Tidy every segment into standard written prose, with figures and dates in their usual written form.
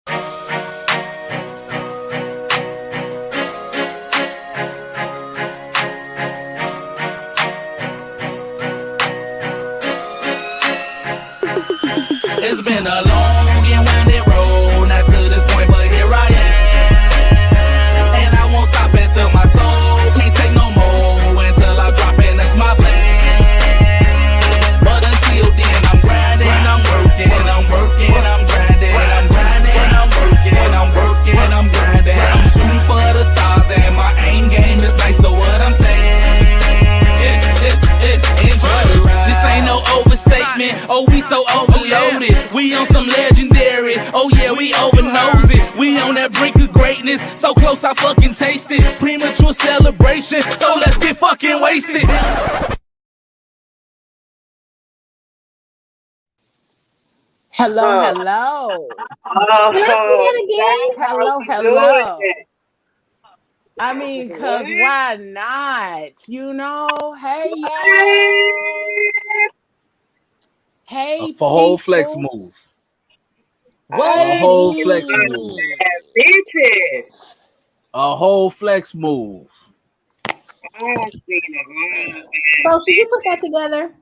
It's been a long and winding road, not to this point, but here I am. And I won't stop until my soul can't take no more, until I drop in, that's my plan. But until then, I'm grinding, I'm working, I'm working, I'm grinding, I'm grinding, I'm working, I'm working, I'm grinding. I'm shooting for the stars and my aim game is nice, so what I'm saying, it's enjoy the ride. This ain't no overstatement, oh we so overloaded. We on some legendary, oh yeah, we over nose it. We on that brink of greatness, so close I fucking taste it. Premature celebration, so let's get fucking wasted. Hello. Hello. I mean, cause why not? You know, hey y'all. Hey, a whole flex move. What a whole flex move. A whole flex move. Bro, should you put that together?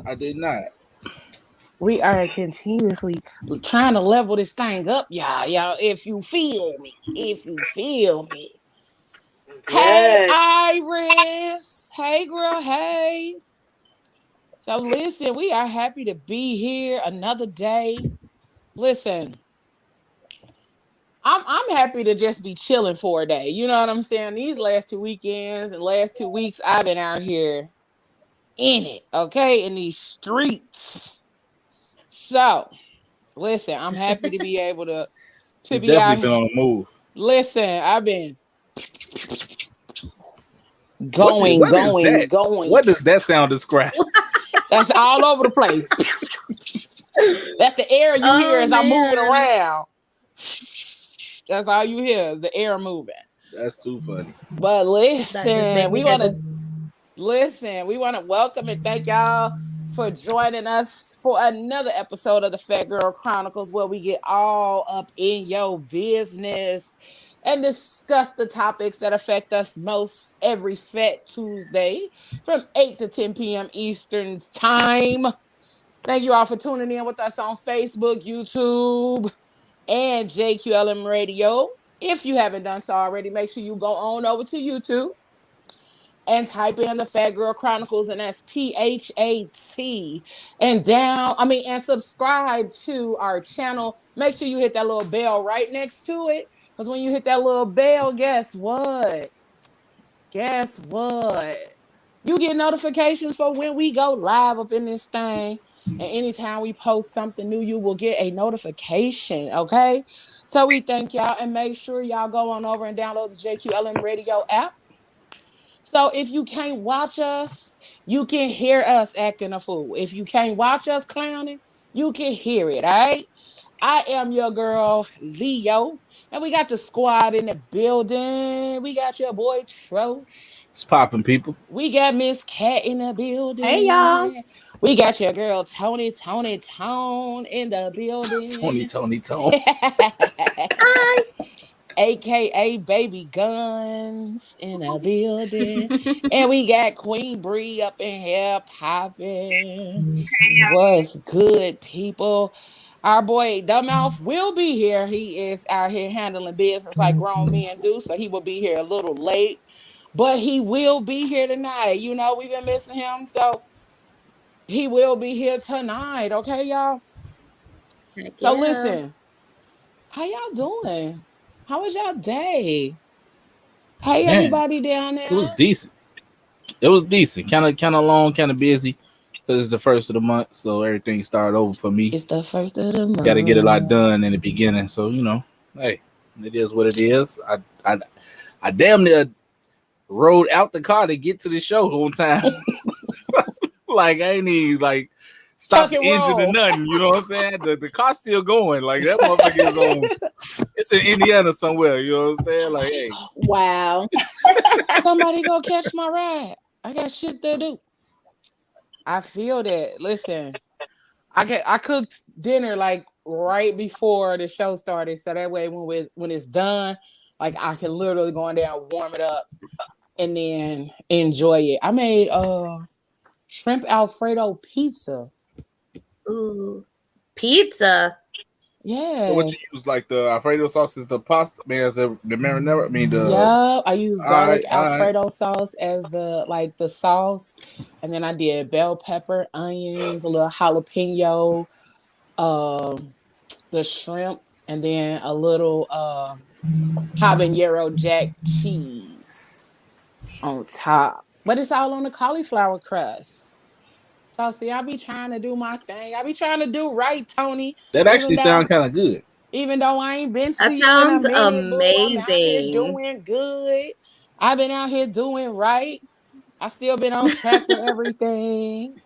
I did not. We are continuously trying to level this thing up, y'all. If you feel me. Hey, Iris. Hey, girl. Hey. So listen, we are happy to be here another day. Listen, I'm happy to just be chilling for a day. You know what I'm saying? These last 2 weekends and last 2 weeks, I've been out here in it, okay, in these streets. So, listen, I'm happy to be able to be out here. Been on the move. Listen, I've been going. What does that sound describe? That's all over the place. That's the air you hear as I'm moving around. That's all you hear, the air moving. That's too funny. But listen, we want to welcome and thank y'all for joining us for another episode of the Fat Girl Chronicles, where we get all up in your business and discuss the topics that affect us most every Fat Tuesday from 8 to 10 p.m. Eastern Time. Thank you all for tuning in with us on Facebook, YouTube, and JQLM Radio. If you haven't done so already, make sure you go on over to YouTube and type in the Fat Girl Chronicles, and that's PHAT. And subscribe to our channel. Make sure you hit that little bell right next to it, because when you hit that little bell, guess what? You get notifications for when we go live up in this thing. And anytime we post something new, you will get a notification, okay? So we thank y'all, and make sure y'all go on over and download the JQLM Radio app. So if you can't watch us, you can hear us acting a fool. If you can't watch us clowning, you can hear it, all right? I am your girl, Leo. And we got the squad in the building. We got your boy, Trosh. It's popping, people. We got Miss Cat in the building. Hey, y'all. We got your girl, Tone in the building. Tone. Hi. AKA Baby Guns in the building. And we got Queen Bree up in here popping. What's good, people? Our boy Dumbmouth will be here. He is out here handling business like grown men do, so he will be here a little late. But he will be here tonight. You know, we've been missing him, so he will be here tonight. Okay, y'all? So listen, how y'all doing? How was y'all day? Hey, everybody down there. It was decent. Kind of long, kind of busy. Because it's the first of the month, so everything started over for me. It's the first of the month. Got to get a lot done in the beginning. So, you know, hey, it is what it is. I damn near rode out the car to get to the show on time. Like, I ain't even, stop the engine or nothing. You know what I'm saying? The car's still going. Like, that motherfucker is on. It's in Indiana somewhere. You know what I'm saying? Like, hey. Wow. Somebody go catch my ride. I got shit to do. I feel that. Listen, I cooked dinner like right before the show started, so that way when it's done, like I can literally go in there and warm it up and then enjoy it. I made shrimp Alfredo pizza. Ooh, pizza. Yeah. So what you use, like the Alfredo sauce is the pasta, man, as the marinara? I mean the. Yeah, I use garlic all right. Alfredo sauce as the sauce, and then I did bell pepper, onions, a little jalapeno, the shrimp, and then a little habanero jack cheese on top. But it's all on the cauliflower crust. So see, I be trying to do my thing. I be trying to do right, Tony. That actually sounds kind of good. Even though I ain't been to That you sounds in a minute, boo, I'm out here amazing. doing good. I've been out here doing right. I still been on track with everything.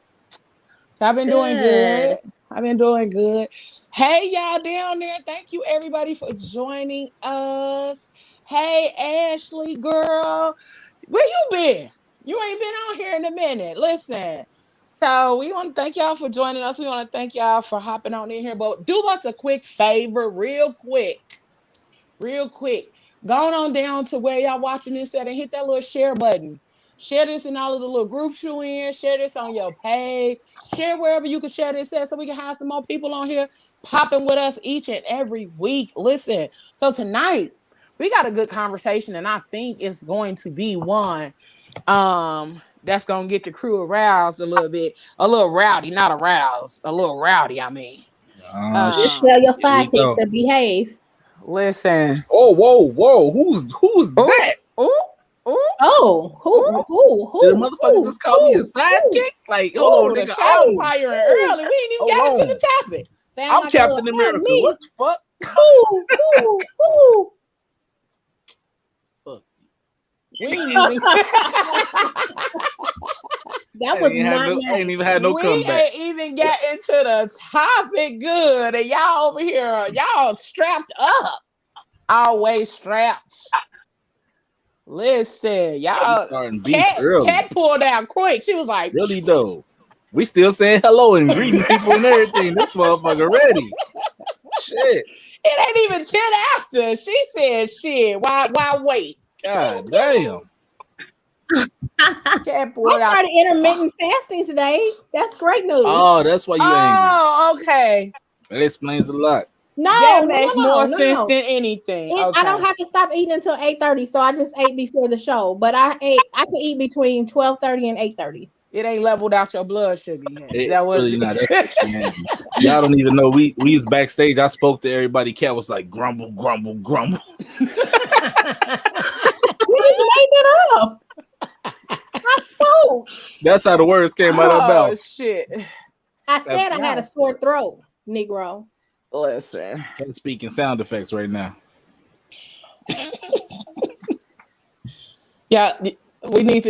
So I've been doing good. I've been doing good. Hey, y'all down there. Thank you, everybody, for joining us. Hey, Ashley, girl. Where you been? You ain't been on here in a minute. Listen. So we want to thank y'all for joining us. We want to thank y'all for hopping on in here. But do us a quick favor, real quick. Going on down to where y'all watching this at and hit that little share button. Share this in all of the little groups you in. Share this on your page. Share wherever you can share this at so we can have some more people on here popping with us each and every week. Listen, so tonight we got a good conversation, and I think it's going to be one that's gonna get the crew aroused a little bit, a little rowdy, not aroused, a little rowdy. I mean, just tell your sidekick to behave. Listen. Oh, whoa! Who's that? Who? Did the motherfucker just call me a sidekick? Like, hold on, nigga. Shots firing early. We ain't even got into the topic. I'm like Captain America. What the fuck? Who? We ain't even. That was not. I ain't even had no comeback. We ain't even got into the topic good, and y'all over here, y'all strapped up, always strapped. Listen, y'all. Cat pulled out quick. She was like, "Really though, we still saying hello and greeting people and everything. This motherfucker ready." Shit. It ain't even 10 after. She said, "Shit, why wait?" God damn. I started intermittent fasting today. That's great news. Oh, that's why you angry. Oh, okay. That explains a lot. That makes more sense than anything. Okay. I don't have to stop eating until 8:30, so I just ate before the show. But I can eat between 12:30 and 8:30. It ain't leveled out your blood sugar yet. Is that what really not? That's y'all don't even know. We was backstage. I spoke to everybody. Cat was like grumble. You just made it up. I spoke. That's how the words came out of mouth. Oh shit! I said I had a sore throat, Negro. Listen, can't speak in sound effects right now. Yeah, we need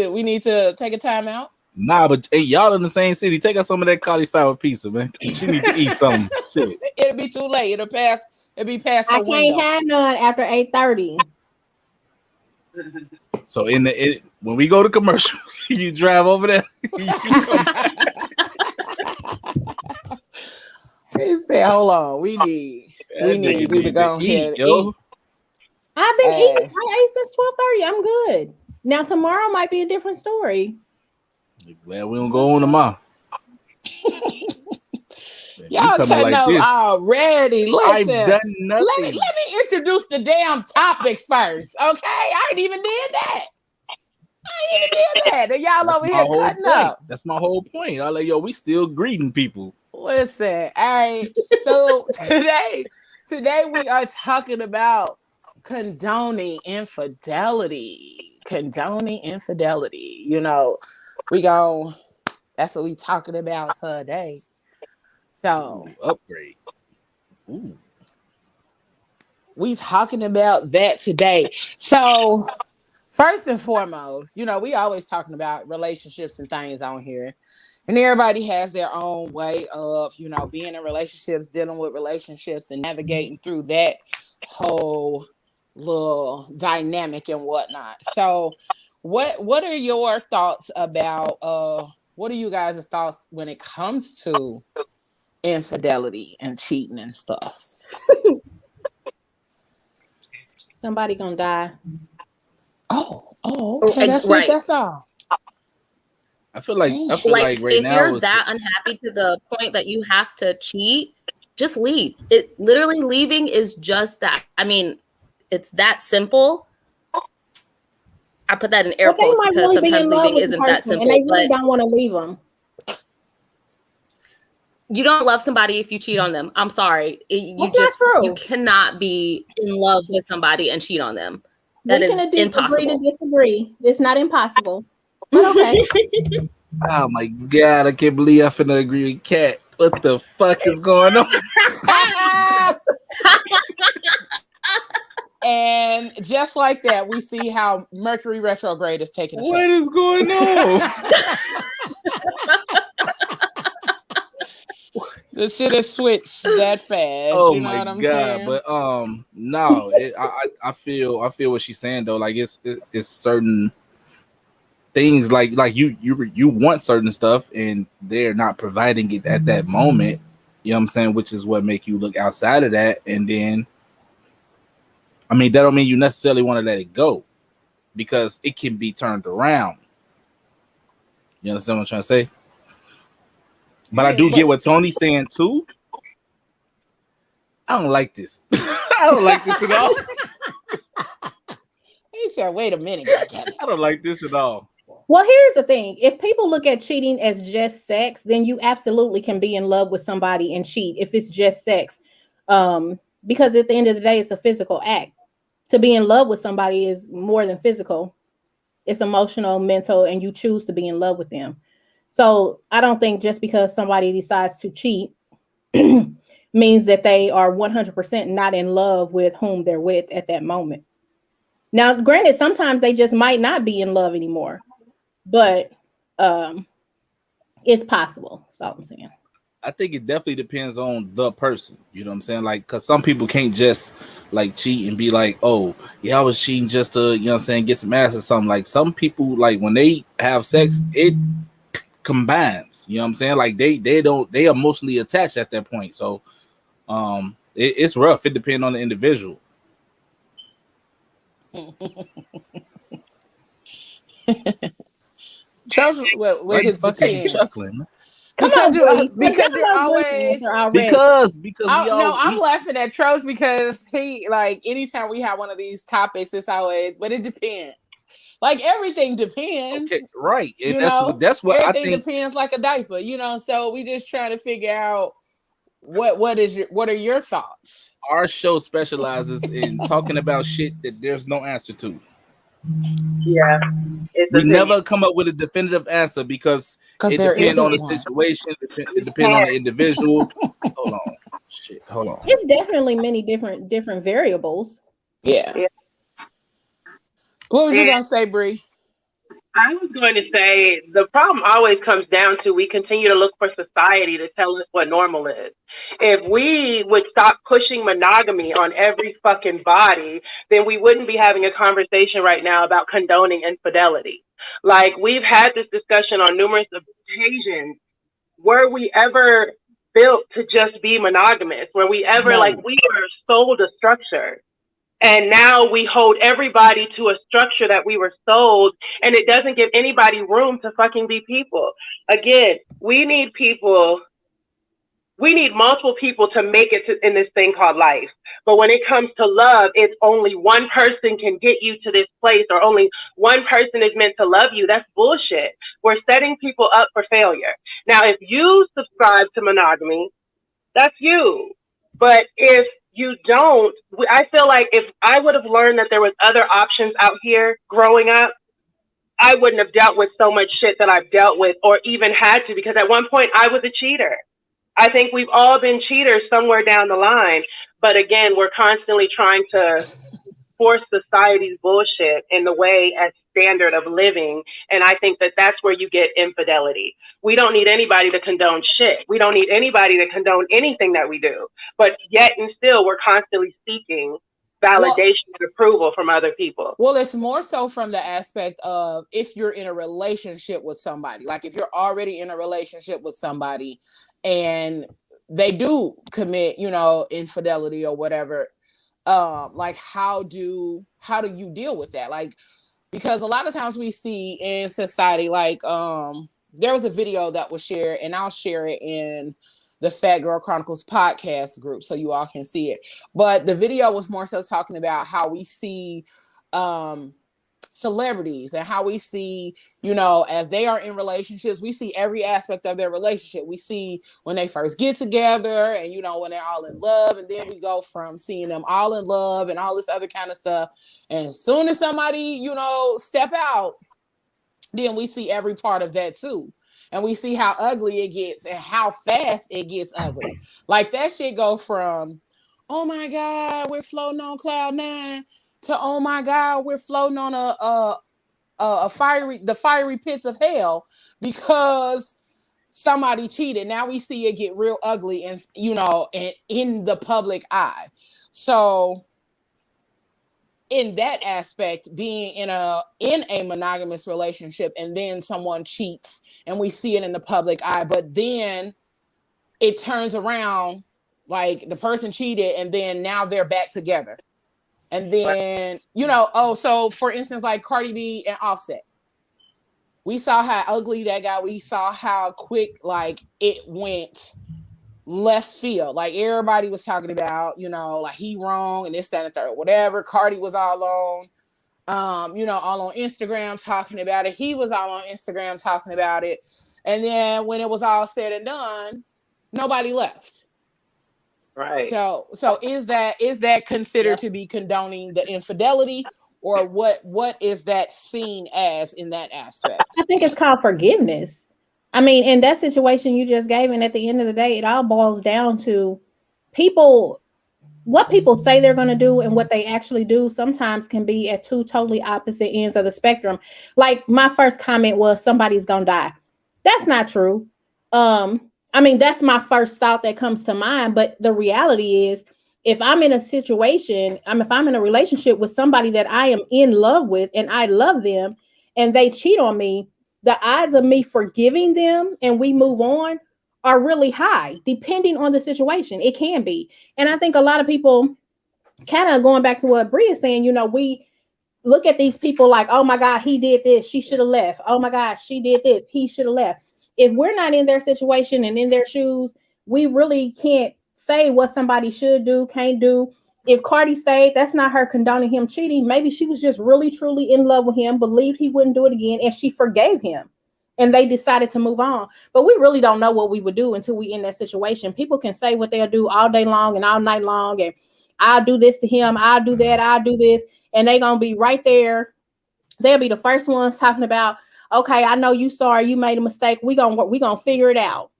to take a time out. Nah, but hey, y'all in the same city. Take us some of that cauliflower pizza, man. She need to eat something. Shit. It'll be too late. It'll be past. I can't have none after 8:30. So when we go to commercial, you drive over there. He said, "Hold on, we need to go ahead and eat." I've been eating. I ate since 12:30. I'm good. Now tomorrow might be a different story. Glad we don't go on tomorrow. Y'all cutting up already. Listen, I've done nothing. Let me introduce the damn topic first, okay? I ain't even did that. And y'all over here cutting up. That's my whole point. I'm like, yo, we still greeting people. Listen, all right. So today we are talking about condoning infidelity. You know, that's what we talking about today. So upgrade. Ooh. We talking about that today. So first and foremost, you know, we always talking about relationships and things on here. And everybody has their own way of, you know, being in relationships, dealing with relationships and navigating through that whole little dynamic and whatnot. So what are your thoughts about what are you guys' thoughts when it comes to infidelity and cheating and stuff. Somebody gonna die. Okay. That's right. it. That's all. I feel like right if now you're that unhappy to the point that you have to cheat, just leave. It literally leaving is just that. I mean, it's that simple. I put that in air quotes because really sometimes leaving isn't that simple. And they really don't want to leave them. You don't love somebody if you cheat on them. I'm sorry. You cannot be in love with somebody and cheat on them. That is impossible. Agree to disagree. It's not impossible. But okay. Oh my God, I can't believe I'm finna agree with Kat. What the fuck is going on? And just like that, we see how Mercury retrograde is taking effect. What is going on? The shit has switched that fast. Oh you know my what I'm God! saying? But no, I feel what she's saying though. Like it's certain things like you want certain stuff and they're not providing it at that moment. You know what I'm saying? Which is what make you look outside of that, and then I mean that don't mean you necessarily want to let it go because it can be turned around. You understand what I'm trying to say? But I do get what Tony's saying too. I don't like this. I don't like this at all. He said, wait a minute. I don't like this at all. Well, here's the thing. If people look at cheating as just sex, then you absolutely can be in love with somebody and cheat if it's just sex. Because at the end of the day, it's a physical act. To be in love with somebody is more than physical. It's emotional, mental, and you choose to be in love with them. So I don't think just because somebody decides to cheat means that they are 100% not in love with whom they're with at that moment. Now, granted, sometimes they just might not be in love anymore, but it's possible. That's all I'm saying. I think it definitely depends on the person. You know what I'm saying? Like, because some people can't just like cheat and be like, oh, yeah, I was cheating just to, you know what I'm saying, get some ass or something. Like some people, like when they have sex, it combines. You know what I'm saying? Like they emotionally attached at that point. So it's rough. It depends on the individual. Charles, with his depends. Chuckling. Because you're always because I'm laughing at Troach because he like anytime we have one of these topics, it's always, but it depends. Like everything depends, okay, right? And that's what everything I think depends like a diaper, So we just trying to figure out what are your thoughts? Our show specializes in talking about shit that there's no answer to. Yeah, we never come up with a definitive answer because it depends on the situation. It depends on the individual. Hold on. It's definitely many different variables. Yeah. What was you gonna say, Bree? I was going to say the problem always comes down to we continue to look for society to tell us what normal is. If we would stop pushing monogamy on every fucking body, then we wouldn't be having a conversation right now about condoning infidelity. Like we've had this discussion on numerous occasions. Were we ever built to just be monogamous? Were we ever we were sold a structure? And now we hold everybody to a structure that we were sold, and it doesn't give anybody room to fucking be people. Again, we need multiple people to make it in this thing called life. But when it comes to love, it's only one person can get you to this place, or only one person is meant to love you. That's bullshit. We're setting people up for failure. Now, if you subscribe to monogamy, that's you. But if you don't, I feel like if I would have learned that there was other options out here growing up, I wouldn't have dealt with so much shit that I've dealt with, or even had to, because at one point I was a cheater. I think we've all been cheaters somewhere down the line. But again, we're constantly trying to force society's bullshit in the way as standard of living. And I think that that's where you get infidelity. We don't need anybody to condone shit. We don't need anybody to condone anything that we do. But yet and still, we're constantly seeking validation and approval from other people. Well, it's more so from the aspect of if you're in a relationship with somebody, like if you're already in a relationship with somebody and they do commit, you know, infidelity or whatever, like how do you deal with that? Like, because a lot of times we see in society, like, there was a video that was shared, and I'll share it in the Fat Girl Chronicles podcast group so you all can see it. But the video was more so talking about how we see celebrities and how we see, you know, as they are in relationships, we see every aspect of their relationship. We see when they first get together and, you know, when they're all in love, and then we go from seeing them all in love and all this other kind of stuff. And as soon as somebody, you know, step out, then we see every part of that too. And we see how ugly it gets and how fast it gets ugly. Like that shit go from, oh my God, we're floating on cloud nine, to, oh my God, we're floating on the fiery pits of hell because somebody cheated. Now we see it get real ugly, and, you know, and in the public eye. So in that aspect, being in a monogamous relationship, and then someone cheats and we see it in the public eye, but then it turns around, like the person cheated and then now they're back together. And then, you know, so for instance, like Cardi B and Offset, we saw how ugly that got. We saw how quick, like, it went left field. Like everybody was talking about, you know, like he wrong and this, that, and the third, whatever. Cardi was all on, you know, all on Instagram talking about it. He was all on Instagram talking about it. And then when it was all said and done, nobody left. Right. So is that considered to be condoning the infidelity, or what is that seen as in that aspect? I think it's called forgiveness. I mean, in that situation you just gave, and at the end of the day, it all boils down to what people say they're going to do and what they actually do sometimes can be at two totally opposite ends of the spectrum. Like my first comment was somebody's going to die. That's not true. I mean, that's my first thought that comes to mind. But the reality is, if I'm in a situation, if I'm in a relationship with somebody that I am in love with and I love them and they cheat on me, the odds of me forgiving them and we move on are really high, depending on the situation. It can be. And I think a lot of people, kind of going back to what Bria is saying, you know, we look at these people like, oh my God, he did this, she should have left. Oh my God, she did this, he should have left. If we're not in their situation and in their shoes, we really can't say what somebody should do, can't do. If Cardi stayed, that's not her condoning him cheating. Maybe she was just really, truly in love with him, believed he wouldn't do it again, and she forgave him. And they decided to move on. But we really don't know what we would do until we in that situation. People can say what they'll do all day long and all night long. And I'll do this to him, I'll do that, I'll do this. And they're going to be right there. They'll be the first ones talking about, okay, I know you sorry, you made a mistake. We're gonna figure it out.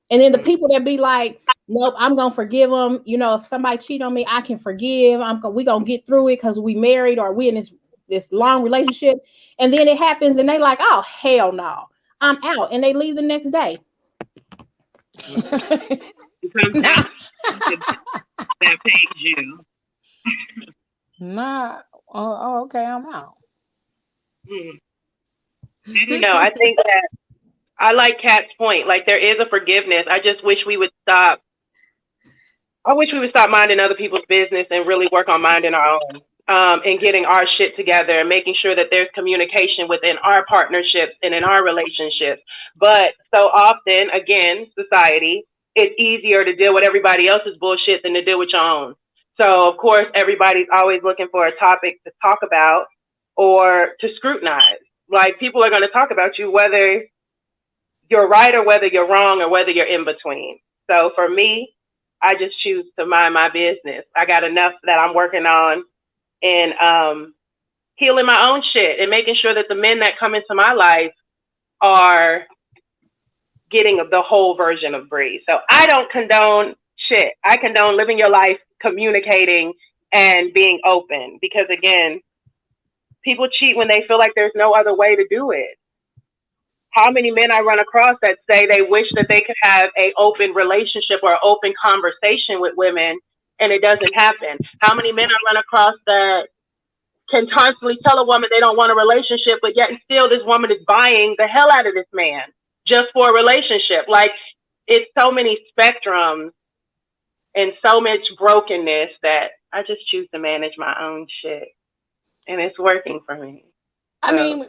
And then the people that be like, nope, I'm gonna forgive them. You know, if somebody cheat on me, I can forgive. We gonna get through it because we married or we in this long relationship. And then it happens and they like, oh hell no, I'm out. And they leave the next day. That pays you. Nah. Oh, okay, I'm out. No, I think that I like Kat's point. Like there is a forgiveness. I just wish we would stop. I wish we would stop minding other people's business and really work on minding our own, and getting our shit together and making sure that there's communication within our partnerships and in our relationships. But so often, again, society, it's easier to deal with everybody else's bullshit than to deal with your own. So of course, everybody's always looking for a topic to talk about or to scrutinize. Like people are going to talk about you, whether you're right or whether you're wrong or whether you're in between. So for me, I just choose to mind my business. I got enough that I'm working on and healing my own shit and making sure that the men that come into my life are getting the whole version of Bree. So I don't condone shit. I condone living your life, communicating, and being open. Because again, people cheat when they feel like there's no other way to do it. How many men I run across that say they wish that they could have an open relationship or open conversation with women, and it doesn't happen? How many men I run across that can constantly tell a woman they don't want a relationship, but yet and still this woman is buying the hell out of this man just for a relationship? Like, it's so many spectrums and so much brokenness that I just choose to manage my own shit, and it's working for me. I mean,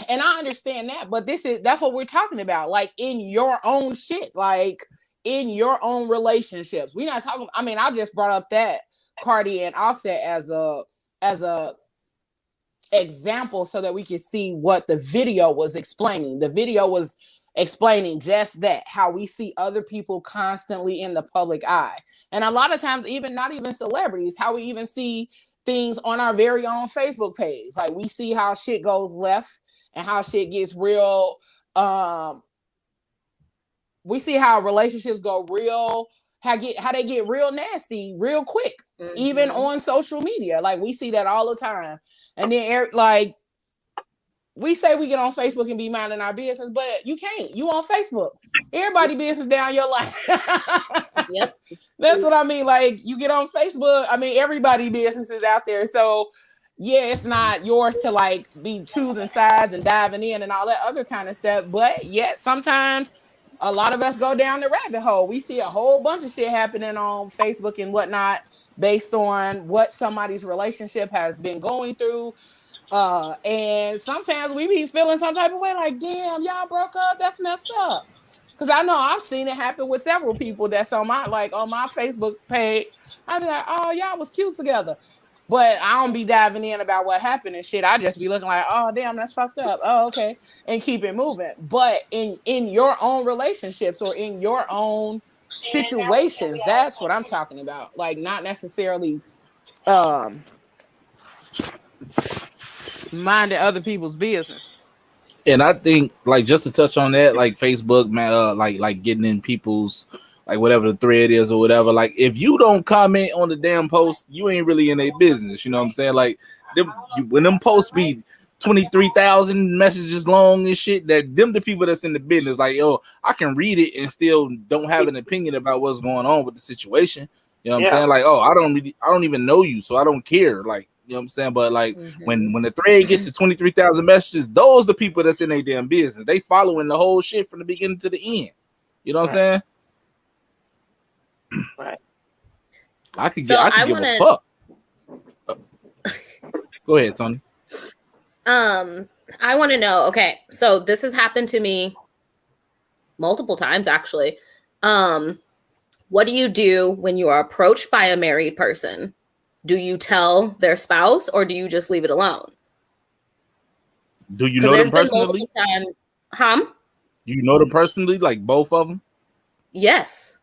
and I understand that, but that's what we're talking about. Like in your own shit, like in your own relationships. We're not talking. I mean, I just brought up that Cardi and Offset as a example so that we can see what the video was explaining. The video was explaining just that, how we see other people constantly in the public eye, and a lot of times, even not even celebrities, how we even see things on our very own Facebook page. Like we see how shit goes left and how shit gets real. We see how relationships go real, how they get real nasty real quick, even on social media. Like we see that all the time. And then like we say we get on Facebook and be minding our business, but you can't. You on Facebook. Everybody business down your life. Yep. That's what I mean. Like you get on Facebook. I mean, everybody business is out there. So yeah, it's not yours to like be choosing sides and diving in and all that other kind of stuff. But yet sometimes a lot of us go down the rabbit hole. We see a whole bunch of shit happening on Facebook and whatnot based on what somebody's relationship has been going through. And sometimes we be feeling some type of way like, damn, y'all broke up. That's messed up. Because I know I've seen it happen with several people that's on my Facebook page. I be like, oh, y'all was cute together. But I don't be diving in about what happened and shit. I just be looking like, oh, damn, that's fucked up. Oh, okay. And keep it moving. But in your own relationships or in your own situations, that's what I'm talking about. Like not necessarily minding other people's business. And I think, like, just to touch on that, like Facebook, man, like getting in people's, like, whatever the thread is or whatever. Like, if you don't comment on the damn post, you ain't really in their business. You know what I'm saying? Like, when them posts be 23,000 messages long and shit, that them the people that's in the business. Like, yo, I can read it and still don't have an opinion about what's going on with the situation. You know what I'm saying? Like, oh, I don't even know you, so I don't care. Like, you know what I'm saying? But like when the thread gets to 23,000 messages, those the people that's in their damn business. They following the whole shit from the beginning to the end. You know what I'm saying? Right. I could give a fuck. Go ahead, Tony. I want to know. Okay, so this has happened to me multiple times, actually. What do you do when you are approached by a married person? Do you tell their spouse or do you just leave it alone? Do you know them personally? You know them personally, like both of them? Yes.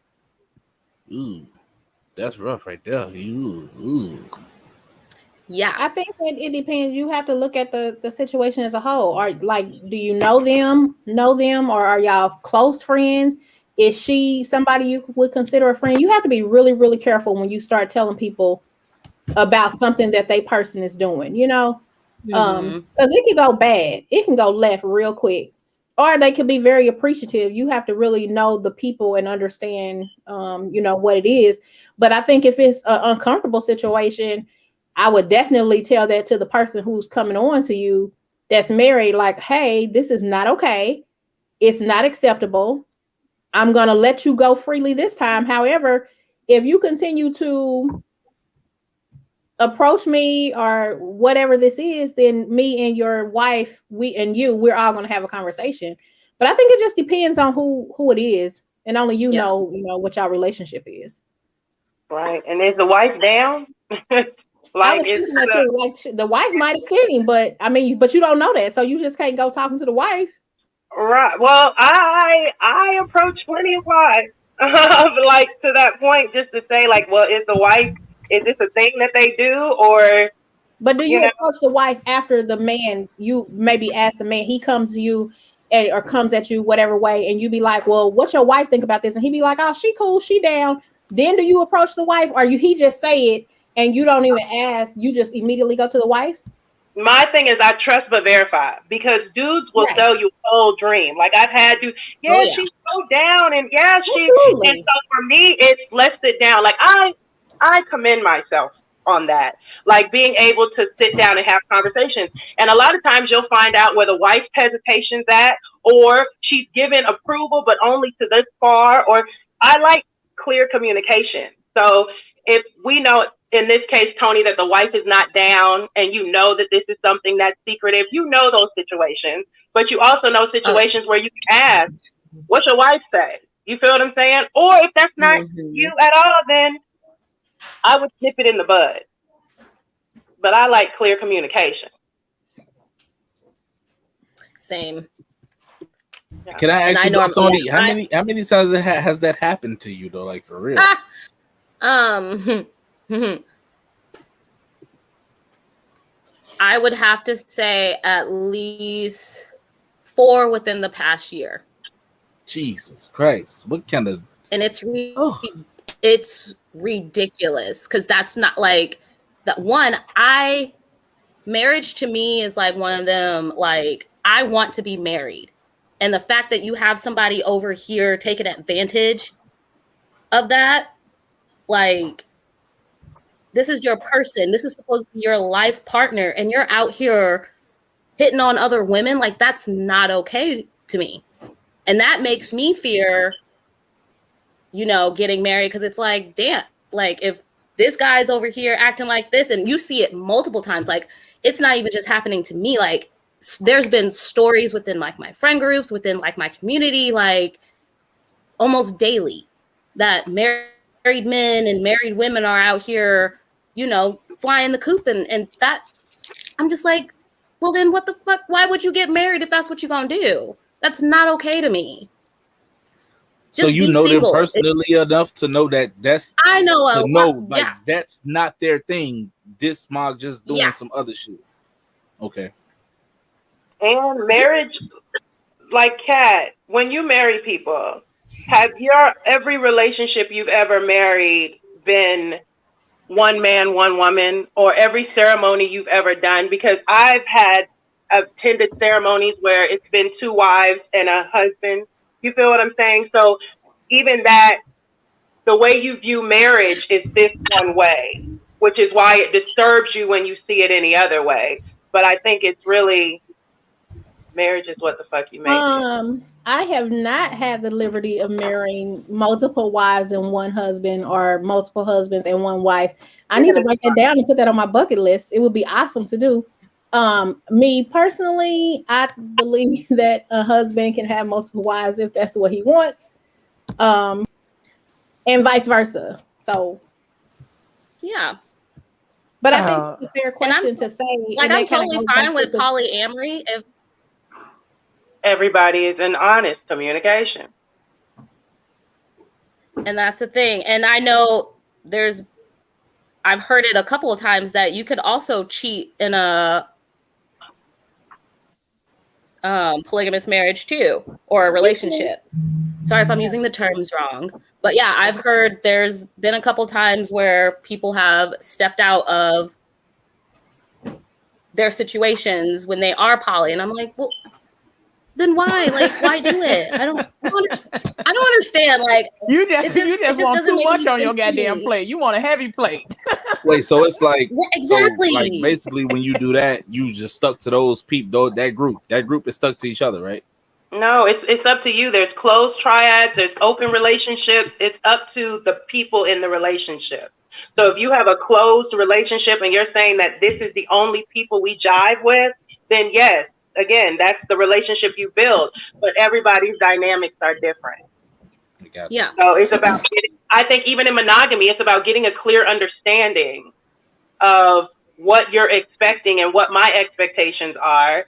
Ooh, that's rough right there. Ooh. Yeah. I think that it depends. You have to look at the situation as a whole. Or like, do you know them, or are y'all close friends? Is she somebody you would consider a friend? You have to be really, really careful when you start telling people about something that they person is doing, you know, because it can go bad. It can go left real quick, or they could be very appreciative. You have to really know the people and understand, you know, what it is. But I think if it's an uncomfortable situation, I would definitely tell that to the person who's coming on to you that's married, like, hey, this is not okay. It's not acceptable. I'm going to let you go freely this time. However, if you continue to approach me or whatever this is, then me and your wife, we're all going to have a conversation. But I think it just depends on who it is, and only you know what y'all relationship is. Right. And is the wife down? Like, the wife might have seen him, but you don't know that, so you just can't go talking to the wife. Right. Well, I approach plenty of wives, like to that point, just to say, like, well, is this a thing that they do, or? But do you approach the wife after the man? You maybe ask the man, he comes to you or comes at you whatever way, and you be like, well, what's your wife think about this? And he be like, oh, she cool, she down. Then do you approach the wife, or he just say it and you don't even ask, you just immediately go to the wife? My thing is, I trust but verify, because dudes will sell you a whole dream. Like, I've had dudes, she's so down, and Absolutely. And so for me, it's let's sit down. Like, I commend myself on that, like being able to sit down and have conversations. And a lot of times you'll find out where the wife's hesitation's at, or she's given approval but only to this far. Or I like clear communication. So if we know in this case, Tony, that the wife is not down and you know that this is something that's secretive, you know those situations, but you also know situations where you can ask, what's your wife say? You feel what I'm saying? Or if that's not you at all, then I would nip it in the bud. But I like clear communication. Same. Yeah. Can I ask you, though, Tony, how many times has that happened to you though? Like, for real? I would have to say at least 4 within the past year. Jesus Christ! What kind of? And it's ridiculous because that's not like that one. Marriage to me is like one of them. Like, I want to be married, and the fact that you have somebody over here taking advantage of that, like, this is your person. This is supposed to be your life partner, and you're out here hitting on other women. Like, that's not okay to me. And that makes me fear, getting married, because it's like, damn, like, if this guy's over here acting like this, and you see it multiple times, like, it's not even just happening to me. Like, there's been stories within, like, my friend groups, within, like, my community, like, almost daily, that married men and married women are out here, flying the coop, and that, I'm just like, well, then what the fuck? Why would you get married if that's what you're gonna do? That's not okay to me. So Just you know them personally enough to know that that's that's not their thing. This Smog just doing some other shit. Okay. And marriage, like Kat, when you marry people, have every relationship you've ever married been one man, one woman, or every ceremony you've ever done? Because I've attended ceremonies where it's been 2 wives and a husband. You feel what I'm saying? So even that, the way you view marriage is this one way, which is why it disturbs you when you see it any other way. But I think it's really, marriage is what the fuck you make it. I have not had the liberty of marrying multiple wives and one husband, or multiple husbands and one wife. I need to write that down and put that on my bucket list. It would be awesome to do. Me personally, I believe that a husband can have multiple wives if that's what he wants, and vice versa. So, yeah. But I think it's a fair question to say. Like, I'm totally fine with polyamory if everybody is in honest communication. And that's the thing. And I know I've heard it a couple of times that you could also cheat in a polygamous marriage too, or a relationship. Sorry if I'm using the terms wrong, but yeah, I've heard there's been a couple times where people have stepped out of their situations when they are poly, and I'm like, well, then why? Like, why do it? I don't understand. Like, you just want too much on your goddamn plate. You want a heavy plate. Wait, so it's like, exactly. So, like, basically, when you do that, you just stuck to those people. That group is stuck to each other, right? No, it's up to you. There's closed triads. There's open relationships. It's up to the people in the relationship. So if you have a closed relationship and you're saying that this is the only people we jive with, then yes, again, that's the relationship you build. But everybody's dynamics are different. Yeah. So it's about I think even in monogamy, it's about getting a clear understanding of what you're expecting and what my expectations are,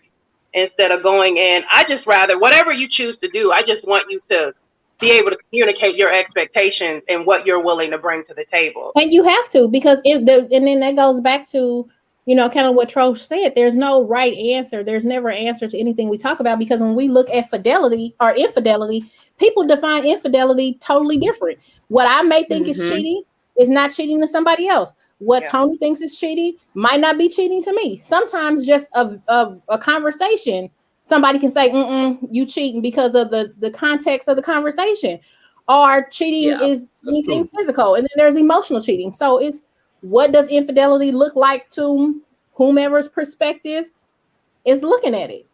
instead of going in, I just rather, whatever you choose to do, I just want you to be able to communicate your expectations and what you're willing to bring to the table. And you have to, because and then that goes back to, kind of what Trosh said. There's no right answer. There's never an answer to anything we talk about, because when we look at fidelity or infidelity, people define infidelity totally different. What I may think is cheating is not cheating to somebody else. What Tony thinks is cheating might not be cheating to me. Sometimes just a conversation, somebody can say, you cheating because of the context of the conversation. Or cheating is anything physical. And then there's emotional cheating. So it's, what does infidelity look like to whomever's perspective is looking at it?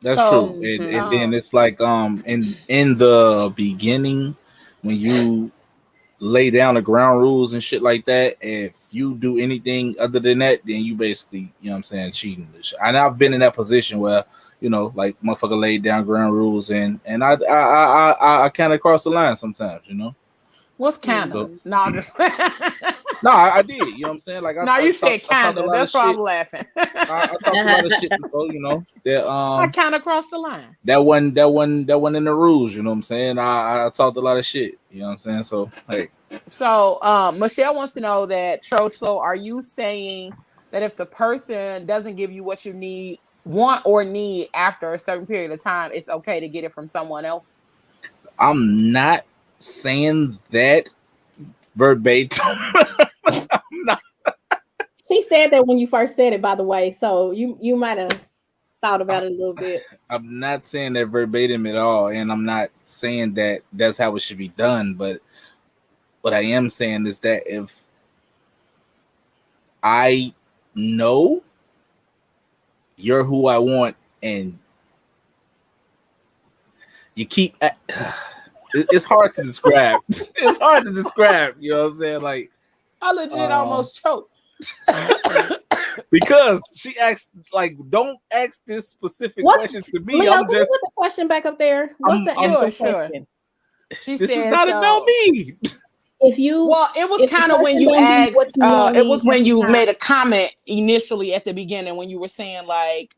That's true. And then it's like in the beginning, when you lay down the ground rules and shit like that. If you do anything other than that, then you basically, you know what I'm saying, cheating. And I've been in that position where, you know, like motherfucker laid down ground rules and I kind of cross the line sometimes, you know. What's kind of? No, I'm just No, I did. You know what I'm saying? Like no, you said kind of. That's why I'm laughing. I talked a lot of shit before, you know. That I kind of crossed the line. That one in the rules. You know what I'm saying? I talked a lot of shit. You know what I'm saying? So hey. So Michelle wants to know that Trochlo, are you saying that if the person doesn't give you what you want or need after a certain period of time, it's okay to get it from someone else? I'm not saying that verbatim. I'm not. She said that when you first said it, by the way. So you might have thought about it a little bit. I'm not saying that verbatim at all, and I'm not saying that that's how it should be done. But what I am saying is that if I know you're who I want, and you keep, it's hard to describe. It's hard to describe. You know what I'm saying? Like, I legit almost choked. Because she asked, like, don't ask this specific question to me. Leo, I'm can you put the question back up there? What's the question? She this said, is not about me. If you it was kind of when you asked, it was when you made a comment initially at the beginning when you were saying like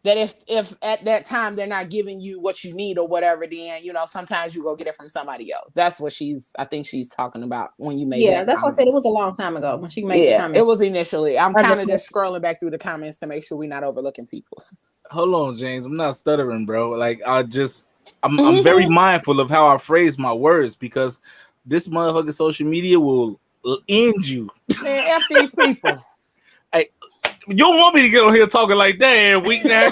that if at that time they're not giving you what you need or whatever, then you know sometimes you go get it from somebody else. That's what I think she's talking about when you made that's comment. what I said. It was a long time ago when she made the comment. It was initially. I'm kind of just scrolling back through the comments to make sure we're not overlooking people's. Hold on, James. I'm not stuttering, bro. Like I'm very mindful of how I phrase my words because this motherfucking social media will end you. Man, F these people. Hey, you don't want me to get on here talking like that every week now.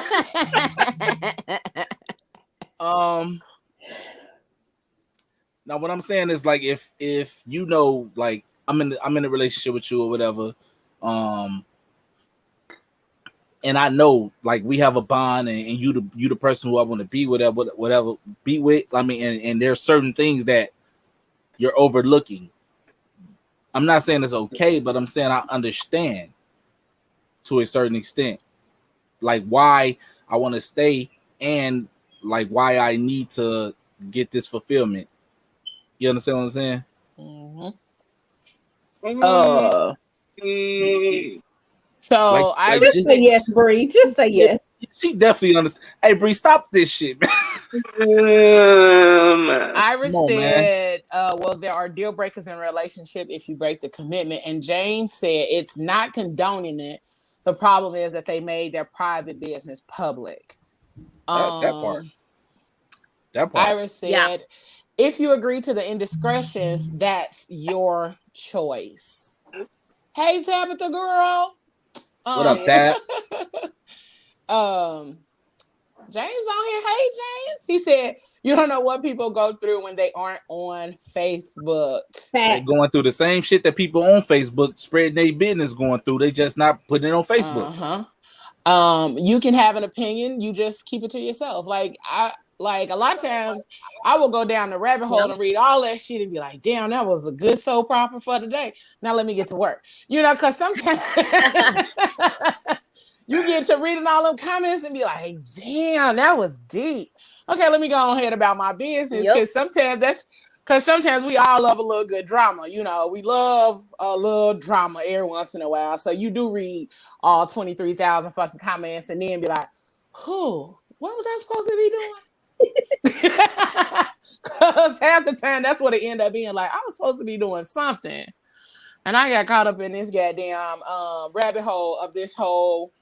Now what I'm saying is like if you know, like I'm in a relationship with you or whatever, and I know like we have a bond and you the person who I want to be with, whatever be with. I mean, and there's certain things that you're overlooking. I'm not saying it's okay, but I'm saying I understand to a certain extent, like why I want to stay and like why I need to get this fulfillment. You understand what I'm saying? So like, I just say yes, Bree. Just say yes. She definitely understands. Hey, Bree, stop this shit, man. Iris said, well, there are deal breakers in a relationship if you break the commitment. And James said it's not condoning it. The problem is that they made their private business public. That part. Iris said, if you agree to the indiscretions, that's your choice. Hey, Tabitha girl. What up, Tab? James on here. Hey, James. He said, you don't know what people go through when they aren't on Facebook. They're going through the same shit that people on Facebook spreading their business going through. They just not putting it on Facebook. You can have an opinion. You just keep it to yourself. Like a lot of times I will go down the rabbit hole and read all that shit and be like, damn, that was a good soap opera for today. Now let me get to work. You know, because sometimes you get to reading all them comments and be like, hey, damn, that was deep. Okay, let me go ahead about my business. Because sometimes we all love a little good drama. You know, we love a little drama every once in a while. So you do read all 23,000 fucking comments and then be like, what was I supposed to be doing? Because half the time that's what it ended up being. Like, I was supposed to be doing something. And I got caught up in this goddamn rabbit hole of this whole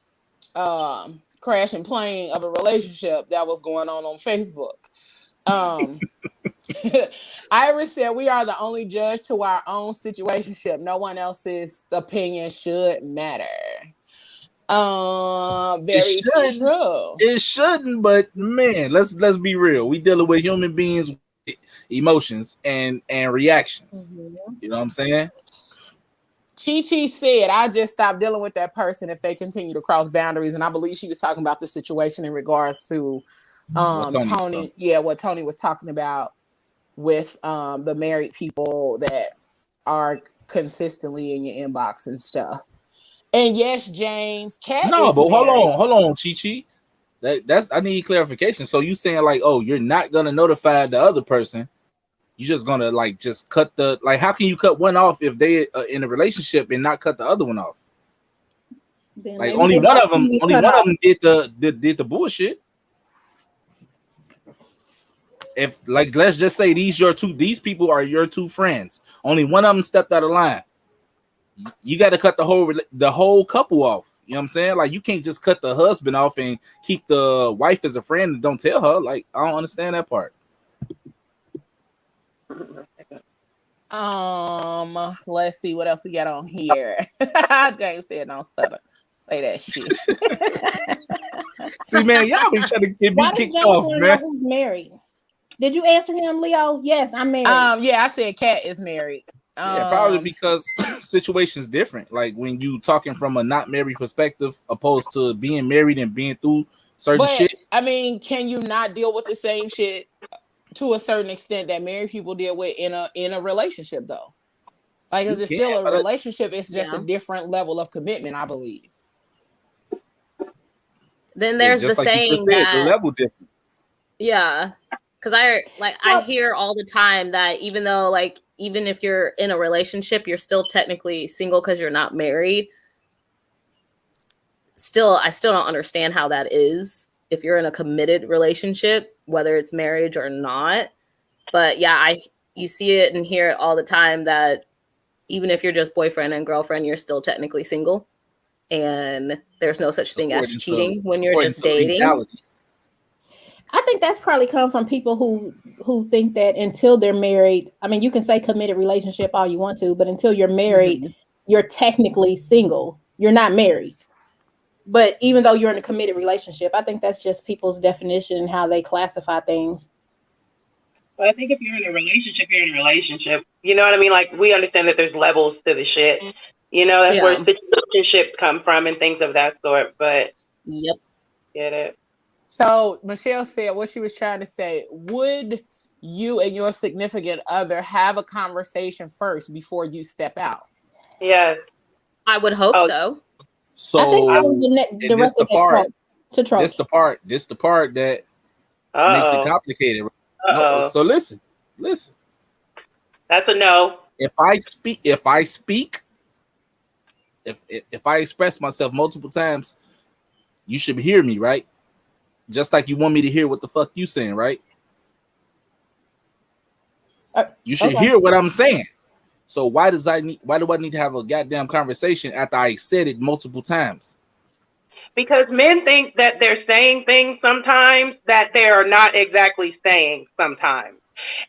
crashing plane of a relationship that was going on Facebook. Iris said, we are the only judge to our own situationship. No one else's opinion should matter. Very true. It shouldn't, but man, let's be real. We dealing with human beings with emotions and reactions. You know what I'm saying? Chi said, I just stopped dealing with that person if they continue to cross boundaries. And I believe she was talking about the situation in regards to Tony. Yeah, what Tony was talking about with the married people that are consistently in your inbox and stuff. And yes, James, Kat No, is but married. hold on, Chi. That's I need clarification. So you saying like, oh, you're not gonna notify the other person? You just gonna like just cut the like? How can you cut one off if they in a relationship and not cut the other one off? Then Like maybe they both can be only cut one off. of them did the bullshit. If like let's just say these people are your two friends. Only one of them stepped out of line. You got to cut the whole couple off. You know what I'm saying? Like you can't just cut the husband off and keep the wife as a friend and don't tell her. Like I don't understand that part. Let's see what else we got on here. James said don't stutter. Say that shit. See, man, y'all be trying to get me Why does kicked James off, want to know man. who's married? Did you answer him, Leo? Yes, I'm married. Yeah, I said Kat is married. Yeah, probably because situation's different. Like when you talking from a not married perspective, opposed to being married and being through certain shit. I mean, can you not deal with the same shit to a certain extent that married people deal with in a relationship though? Like, because it's still a relationship. It's just a different level of commitment, I believe. Then there's the saying that the level different. Yeah, because I hear all the time that even if you're in a relationship, you're still technically single because you're not married. I still don't understand how that is if you're in a committed relationship, whether it's marriage or not. But yeah, you see it and hear it all the time that even if you're just boyfriend and girlfriend, you're still technically single. And there's no such thing as cheating when you're just dating. I think that's probably come from people who think that until they're married, I mean, you can say committed relationship all you want to, but until you're married, you're technically single. You're not married. But even though you're in a committed relationship, I think that's just people's definition and how they classify things. Well, I think if you're in a relationship, you're in a relationship. You know what I mean? Like, we understand that there's levels to the shit. You know, that's where situationships come from and things of that sort. But yep, get it. So Michelle said what she was trying to say. Would you and your significant other have a conversation first before you step out? Yes. I would hope so. So I think that was directed to Troy. This the part that makes it complicated. No, so listen. That's a no. If I express myself multiple times, you should hear me, right? Just like you want me to hear what the fuck you saying, right? You should hear what I'm saying. So why do I need to have a goddamn conversation after I said it multiple times? Because men think that they're saying things sometimes that they are not exactly saying sometimes.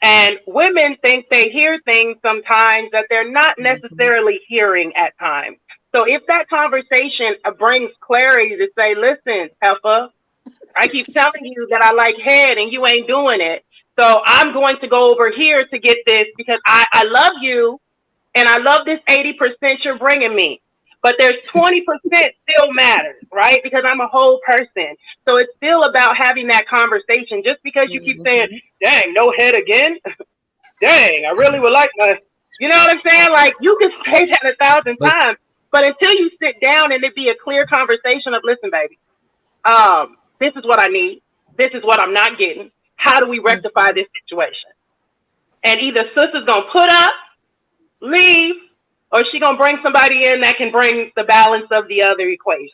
And women think they hear things sometimes that they're not necessarily hearing at times. So if that conversation brings clarity to say, listen, Heffa, I keep telling you that I like head and you ain't doing it. So I'm going to go over here to get this because I love you and I love this 80% you're bringing me. But there's 20% still matters, right? Because I'm a whole person. So it's still about having that conversation. Just because you keep saying, dang, no head again? Dang, I really would like that. You know what I'm saying? Like, you can say that 1,000 times. But until you sit down and it be a clear conversation of, listen, baby, this is what I need. This is what I'm not getting. How do we rectify this situation? And either sister's going to put up, leave, or she going to bring somebody in that can bring the balance of the other equation.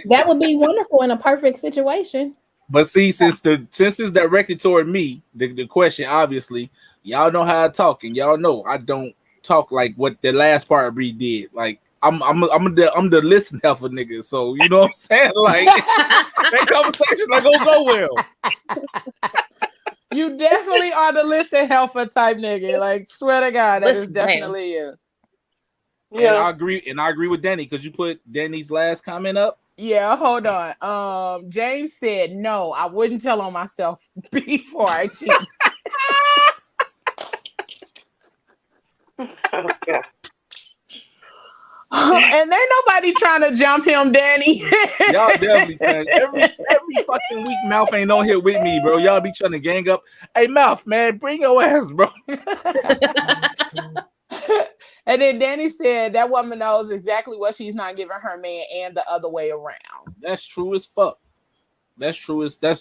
That would be wonderful in a perfect situation. But see, since it's directed toward me, the question, obviously, y'all know how I talk, and y'all know I don't talk like what the last part Bree did. Like, I'm the listen helper nigga. So you know what I'm saying? Like that conversation not gonna go well. You definitely are the listen helper type nigga. Like, swear to God, that is definitely you. Yeah, and I agree with Danny because you put Danny's last comment up. Yeah, hold on. James said no, I wouldn't tell on myself before I cheat. And ain't nobody trying to jump him, Danny. Y'all definitely can. Every fucking week, Mouth ain't on here with me, bro. Y'all be trying to gang up. Hey, Mouth, man, bring your ass, bro. And then Danny said that woman knows exactly what she's not giving her man and the other way around. That's true as fuck. That's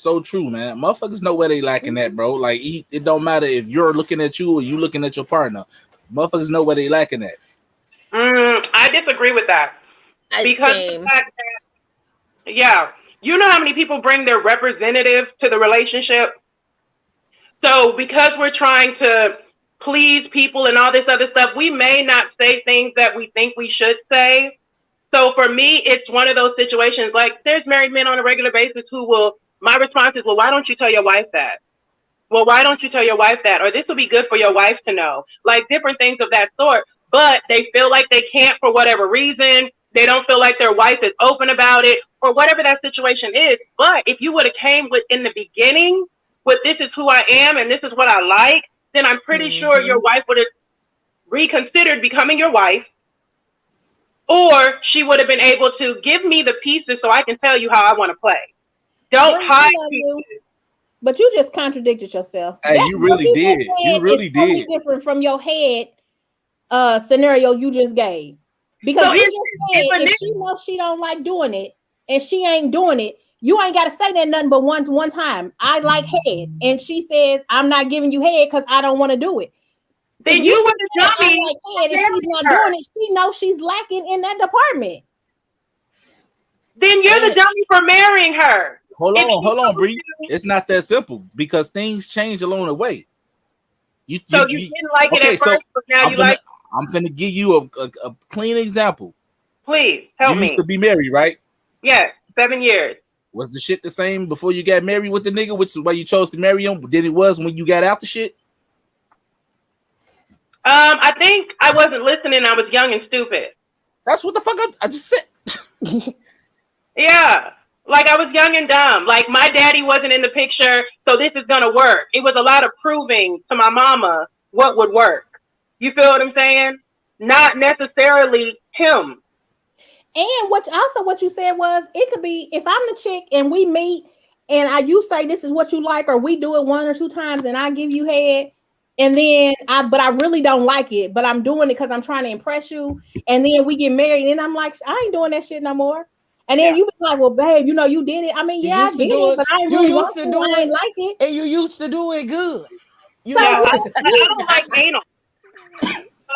so true, man. Motherfuckers know where they lacking at, bro. Like, it don't matter if you're looking at you or you looking at your partner. Motherfuckers know where they lacking at. I disagree with that. Because the fact that, you know how many people bring their representative to the relationship? So because we're trying to please people and all this other stuff, we may not say things that we think we should say. So for me, it's one of those situations, like there's married men on a regular basis my response is, well, why don't you tell your wife that? Well, why don't you tell your wife that? Or this will be good for your wife to know. Like different things of that sort. But they feel like they can't for whatever reason. They don't feel like their wife is open about it or whatever that situation is. But if you would have came with in the beginning with this is who I am and this is what I like, then I'm pretty sure your wife would have reconsidered becoming your wife. Or she would have been able to give me the pieces so I can tell you how I want to play. Don't hide pieces. But you just contradicted yourself. Hey, you really did. You really did. Totally different from your head scenario you just gave. Because you just said if she knows she don't like doing it and she ain't doing it, you ain't got to say that nothing but one time. I like head. And she says, I'm not giving you head because I don't want to do it. Then you would have I like head and she's not doing it. She knows she's lacking in that department. Then you're the dummy for marrying her. Hold on, Bree. It's not that simple because things change along the way. You didn't like it at first, but now you like it. I'm going to give you a clean example. Please, help me. You used to be married, right? Yes, 7 years. Was the shit the same before you got married with the nigga, which is why you chose to marry him, than it was when you got out the shit? I think I wasn't listening. I was young and stupid. That's what the fuck I just said. Yeah. Like I was young and dumb. Like my daddy wasn't in the picture, so this is gonna work. It was a lot of proving to my mama what would work. You feel what I'm saying? Not necessarily him. And what you said was it could be if I'm the chick and we meet and you say this is what you like, or we do it 1 or 2 times and I give you head, and then I really don't like it, but I'm doing it because I'm trying to impress you, and then we get married and I'm like, I ain't doing that shit no more. And then you be like, well, babe, you know, you did it. I mean, yeah, I did it, but I ain't really used to do it. I ain't like it. And you used to do it good. I don't like anal.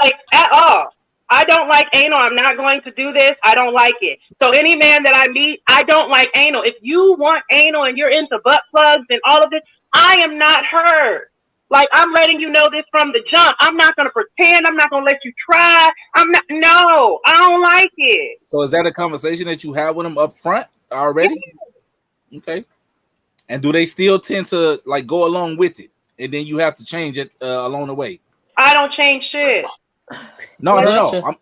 Like, at all. I don't like anal. I'm not going to do this. I don't like it. So any man that I meet, I don't like anal. If you want anal and you're into butt plugs and all of this, I am not her. Like, I'm letting you know this from the jump. I'm not going to pretend. I'm not going to let you try. No, I don't like it. So is that a conversation that you have with them up front already? Yeah. Okay. And do they still tend to like go along with it? And then you have to change it along the way? I don't change shit. No. I'm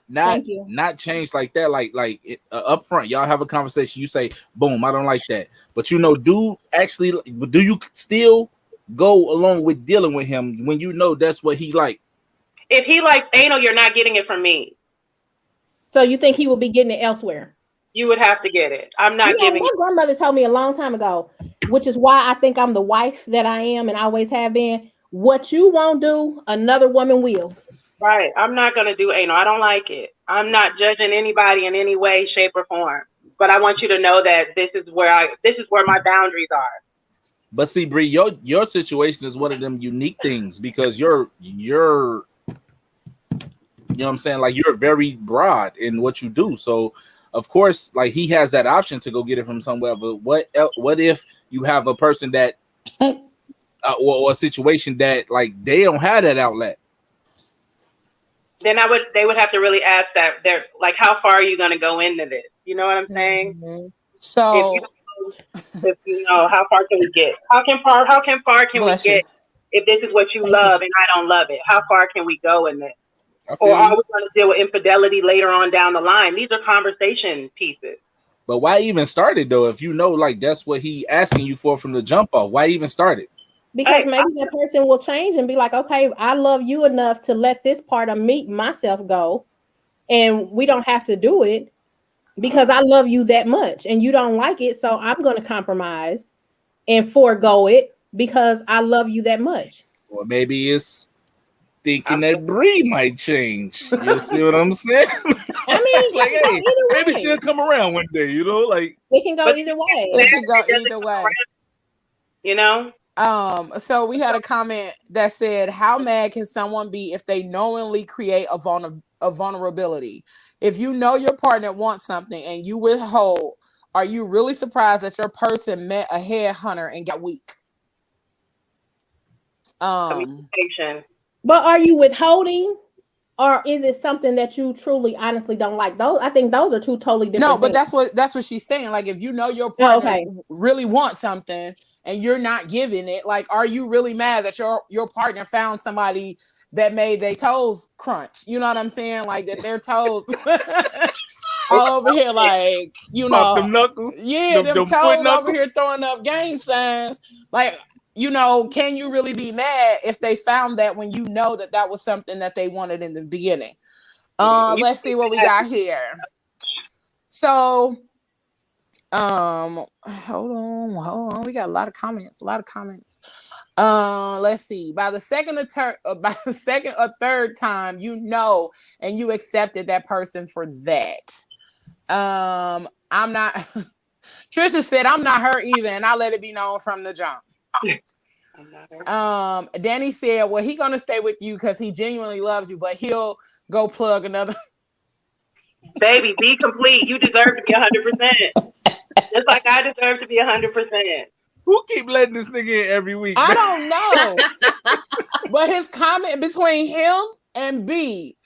not changed like that. Like up front, y'all have a conversation. You say, boom, I don't like that. But do you still go along with dealing with him when you know that's what he like? If he likes anal, you're not getting it from me. So you think he will be getting it elsewhere? You would have to get it. I'm not giving it. My grandmother told me a long time ago, which is why I think I'm the wife that I am and always have been. What you won't do, another woman will. Right. I'm not going to do anal. I don't like it. I'm not judging anybody in any way, shape, or form. But I want you to know that this is where my boundaries are. But see, Bree, your situation is one of them unique things because you're you know what I'm saying? Like you're very broad in what you do. So of course, like he has that option to go get it from somewhere. But what if you have a person that or a situation that like they don't have that outlet? Then they would have to really ask that. They're like, how far are you going to go into this? You know what I'm saying? Mm-hmm. So if you know, how far can we get? How far can we get if this is what you love and I don't love it? How far can we go in this? Or are we going to deal with infidelity later on down the line? These are conversation pieces. But why even start it though? If you know, like that's what he asking you for from the jump off, why even start it? Because maybe that person will change and be like, okay, I love you enough to let this part of myself go. and we don't have to do it because I love you that much and you don't like it. So I'm going to compromise and forego it because I love you that much. Or maybe it's thinking that Bree might change. You see what I'm saying? I mean, Like, it can go hey, either maybe way. she'll come around one day, you know? Like, It can go either way. It can go either way. You know? So we had a comment that said, how mad can someone be if they knowingly create a vulnerability? If you know your partner wants something and you withhold, are you really surprised that your person met a headhunter and got weak? Communication. But are you withholding, or is it something that you truly, honestly don't like? Those, I think, those are two totally different. No, but things. that's what she's saying. Like, if you know your partner okay. really wants something and you're not giving it, like, are you really mad that your partner found somebody that made their toes crunch? You know what I'm saying? Like, that their toes all over here, like, you know, them knuckles. yeah, them them toes knuckles. over here throwing up gang signs. Like, you know, can you really be mad if they found that when you know that that was something that they wanted in the beginning? Let's see what we got here. So, hold on. We got a lot of comments. Let's see. By the second or third time, you know, and you accepted that person for that. I'm not. Trisha said, "I'm not her either," and I let it be known from the jump. Danny said, well, he gonna stay with you because he genuinely loves you, but he'll go plug another. Baby, be complete. You deserve to be 100%. Just like I deserve to be 100%. Who keep letting this nigga in every week? I don't know. But his comment between him and B,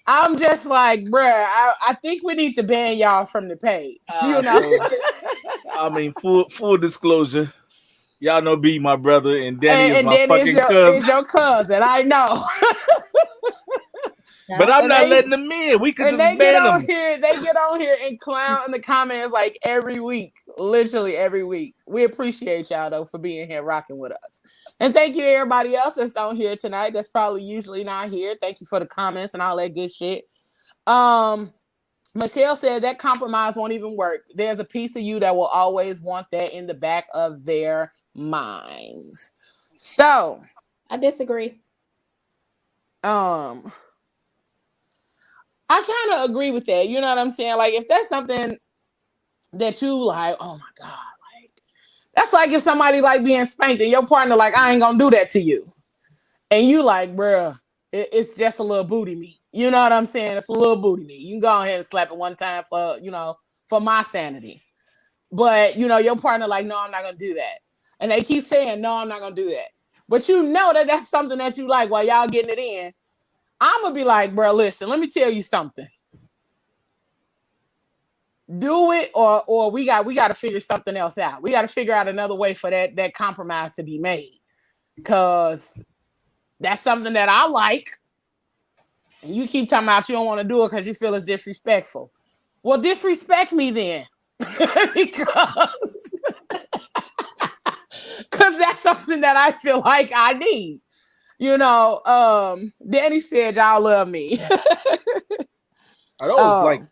I'm just like, bruh, I think we need to ban y'all from the page. You know? I mean, full disclosure. Y'all know B, my brother, and Danny is my Danny fucking cousin. Is your cousin, I know. But I'm not letting them in. We could just ban them. They get on here and clown in the comments like every week. Literally every week. We appreciate y'all, though, for being here rocking with us. And thank you to everybody else that's on here tonight that's probably usually not here. Thank you for the comments and all that good shit. Michelle said that compromise won't even work. There's a piece of you that will always want that in the back of their minds. So I disagree. I kind of agree with that. You know what I'm saying? Like, if that's something that you like, oh my God, like, that's like if somebody like being spanked and your partner like, I ain't gonna do that to you. And you like, bruh, it's just a little booty meat. You know what I'm saying? It's a little booty meat. You can go ahead and slap it one time for, you know, for my sanity. But, you know, your partner like, no, I'm not gonna do that. And they keep saying, no, I'm not gonna do that. But you know that that's something that you like while y'all getting it in. I'm gonna be like, bro, listen, let me tell you something. Do it, or we got to figure something else out. We got to figure out another way for that compromise to be made, because that's something that I like. And you keep talking about you don't want to do it because you feel it's disrespectful. Well, disrespect me then, because that's something that I feel like I need. You know, Danny said y'all love me. Are those like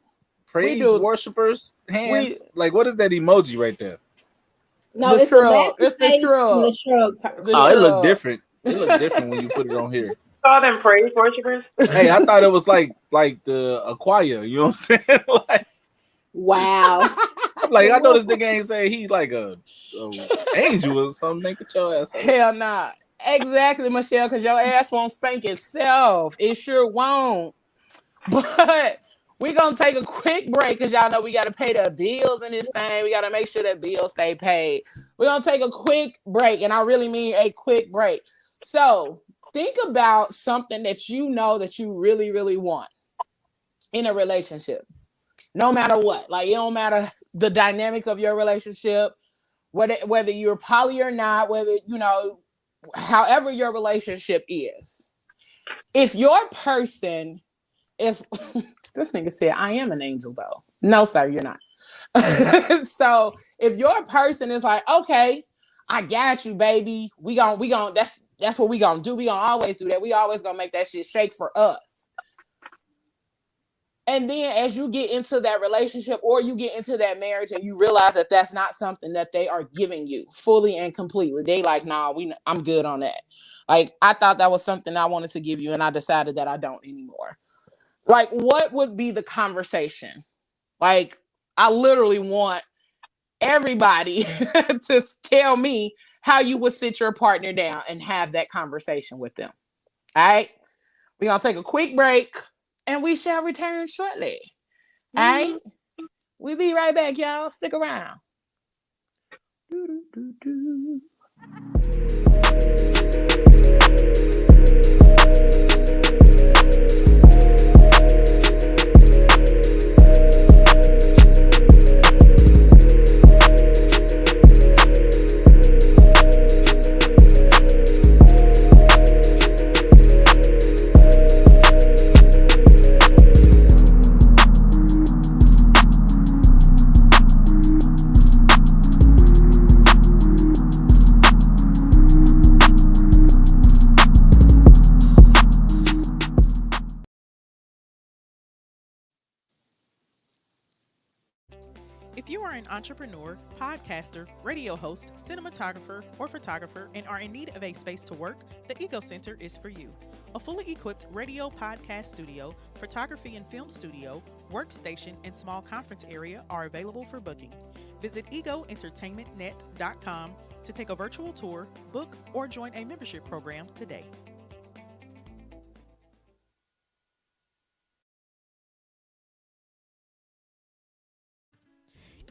praise worshipers hands? Like, what is that emoji right there? No, it's the shrug. Oh, it look different. It look different when you put it on here. Saw them praise worshipers. Hey, I thought it was like the Aquia. You know what I'm saying? Like, wow. Like, I know this nigga ain't saying he like a angel or something. Make it your ass. Hell nah. Exactly, Michelle, because your ass won't spank itself. It sure won't. But we're going to take a quick break because y'all know we got to pay the bills in this thing. We got to make sure that bills stay paid. We're going to take a quick break, and I really mean a quick break. So think about something that you know that you really, really want in a relationship. No matter what. Like, it don't matter the dynamic of your relationship, whether you're poly or not, whether, you know, however your relationship is. If your person is, this nigga said, I am an angel though. No, sir, you're not. So if your person is like, okay, I got you, baby. We gon' that's what we gonna do. We gonna always do that. We always gonna make that shit shake for us. And then as you get into that relationship or you get into that marriage and you realize that that's not something that they are giving you fully and completely, they like, nah, I'm good on that. Like, I thought that was something I wanted to give you and I decided that I don't anymore. Like, what would be the conversation? Like, I literally want everybody to tell me how you would sit your partner down and have that conversation with them. All right. We're going to take a quick break and we shall return shortly. All right. We'll be right back, y'all. Stick around. If you are an entrepreneur, podcaster, radio host, cinematographer, or photographer and are in need of a space to work, the Ego Center is for you. A fully equipped radio podcast studio, photography and film studio, workstation, and small conference area are available for booking. Visit egoentertainmentnet.com to take a virtual tour, book, or join a membership program today.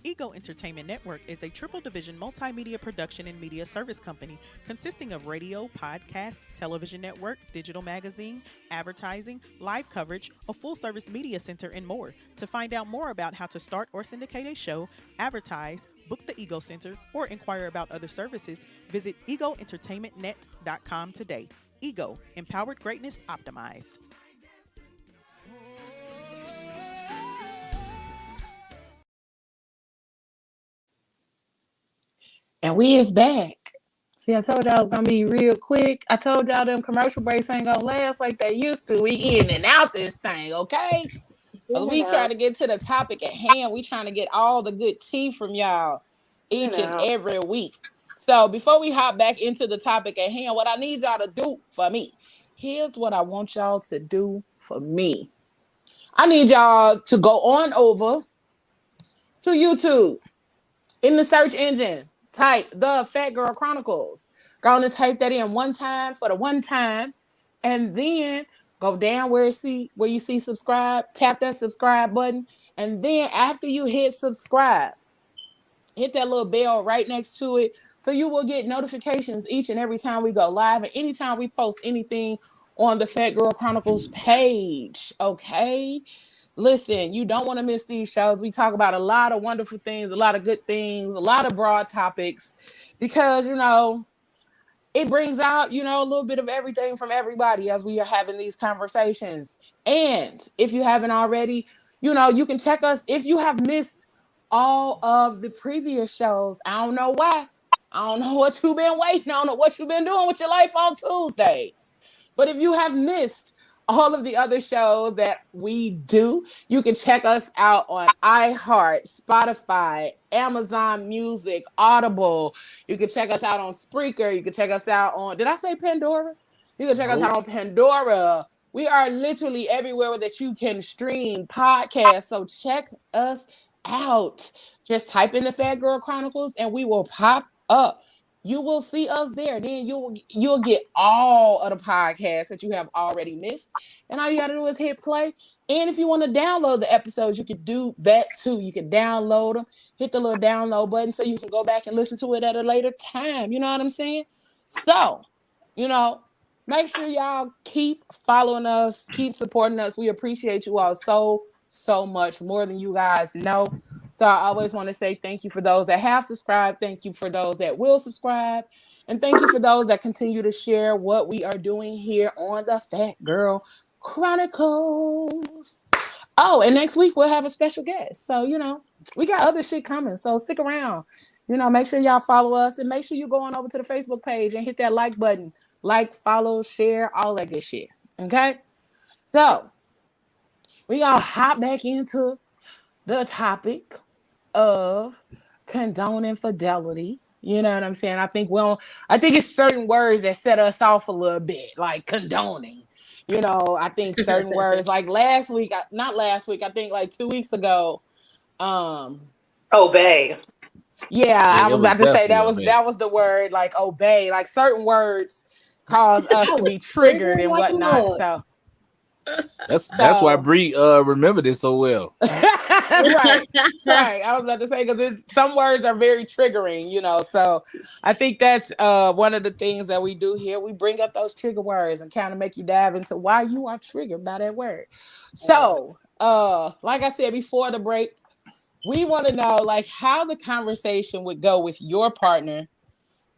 Ego Entertainment Network is a triple division multimedia production and media service company consisting of radio, podcast, television network, digital magazine, advertising, live coverage, a full service media center, and more. To find out more about how to start or syndicate a show, advertise, book the Ego Center, or inquire about other services, visit egoentertainmentnet.com today. Ego, empowered greatness optimized. And we is back. See, I told y'all it was gonna be real quick. I told y'all them commercial breaks ain't gonna last like they used to. We in and out this thing, okay? We trying to get to the topic at hand. We trying to get all the good tea from y'all each and every week. So before we hop back into the topic at hand, what I need y'all to do for me. Here's what I want y'all to do for me. I need y'all to go on over to YouTube. In the search engine, type The Fat Girl Chronicles. Go on and type that in one time for the one time. And then go down where you see subscribe. Tap that subscribe button. And then after you hit subscribe, hit that little bell right next to it. So you will get notifications each and every time we go live. And anytime we post anything on the Fat Girl Chronicles page. Okay? Listen, you don't want to miss these shows. We talk about a lot of wonderful things, a lot of good things, a lot of broad topics, because, it brings out, a little bit of everything from everybody as we are having these conversations. And if you haven't already, you can check us. If you have missed all of the previous shows, I don't know why. I don't know what you've been waiting on. I don't know what you've been doing with your life on Tuesdays. But if you have missed all of the other shows that we do, you can check us out on iHeart, Spotify, Amazon Music, Audible. You can check us out on Spreaker. You can check us out on, did I say Pandora? You can check us out on Pandora. We are literally everywhere that you can stream podcasts. So check us out. Just type in the Fat Girl Chronicles and we will pop up. You will see us there. Then you'll get all of the podcasts that you have already missed. And all you got to do is hit play. And if you want to download the episodes, you can do that too. You can download them, hit the little download button so you can go back and listen to it at a later time. You know what I'm saying? So, make sure y'all keep following us, keep supporting us. We appreciate you all so much, more than you guys know. So I always want to say thank you for those that have subscribed. Thank you for those that will subscribe. And thank you for those that continue to share what we are doing here on the Fat Girl Chronicles. Oh, and next week we'll have a special guest. So, we got other shit coming. So stick around. Make sure y'all follow us and make sure you go on over to the Facebook page and hit that like button. Like, follow, share, all that good shit. Okay? So we gonna hop back into the topic of condoning fidelity. You know what I'm saying? I think it's certain words that set us off a little bit, like condoning. You know, I think certain words like not last week, I think like 2 weeks ago. Obey. Yeah, I was about to say that was obey. the word, like obey. Like certain words cause us to be triggered and whatnot. So that's why Bree remembered it so well. right. I was about to say because some words are very triggering, you know. So I think that's one of the things that we do here. We bring up those trigger words and kind of make you dive into why you are triggered by that word. So, like I said before the break, we want to know like how the conversation would go with your partner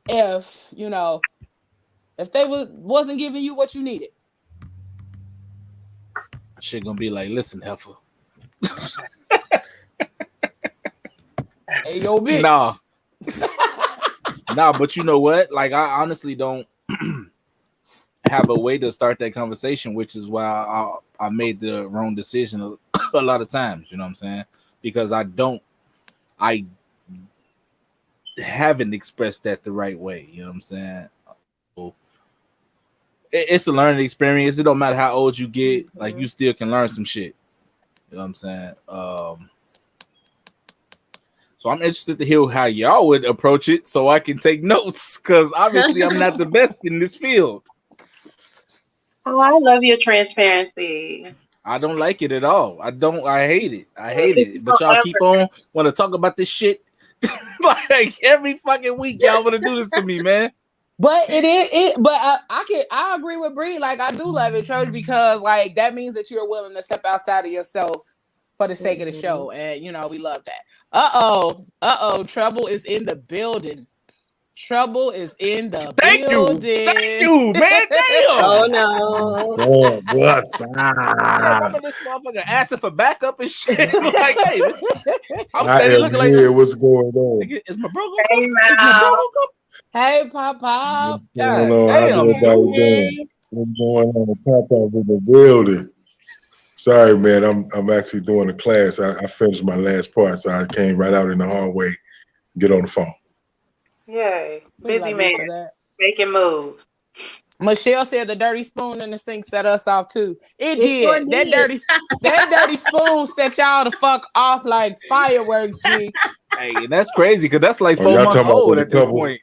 if they wasn't giving you what you needed. Shit gonna be like, listen, heifer. Hey, yo, bitch. Nah, but you know what? Like, I honestly don't have a way to start that conversation, which is why I made the wrong decision a lot of times. You know what I'm saying? Because I haven't expressed that the right way. You know what I'm saying? So, it's a learning experience. It don't matter how old you get, like you still can learn some shit. You know what I'm saying? So I'm interested to hear how y'all would approach it so I can take notes, because obviously I'm not the best in this field. Oh, I love your transparency. I don't like it at all. I hate it. But y'all keep on want to talk about this shit. Like every fucking week y'all want to do this to me, man. But I agree with Bree. Like I do love it, church, because like that means that you're willing to step outside of yourself for the sake of the show, and we love that. Trouble is in the building. Trouble is in the building. Thank you, man. Damn. Oh no. Oh, what's I remember this motherfucker asking for backup and shit. Like, hey, I'm I standing am looking here. like, What's going on? is my bro Hey, gonna come? Is my bro gonna come? Hey, Papa. What's going on? damn. How's everybody doing? What's going on? Papa in the building. Sorry, man. I'm actually doing a class. I finished my last part, so I came right out in the hallway, get on the phone. Yay. We Busy love you for man. that. Making moves. Michelle said the dirty spoon in the sink set us off too. It did. sure That dirty spoon set y'all the fuck off like fireworks, G. Hey, that's crazy because that's like 4 y'all months talking about old the at this couple? point.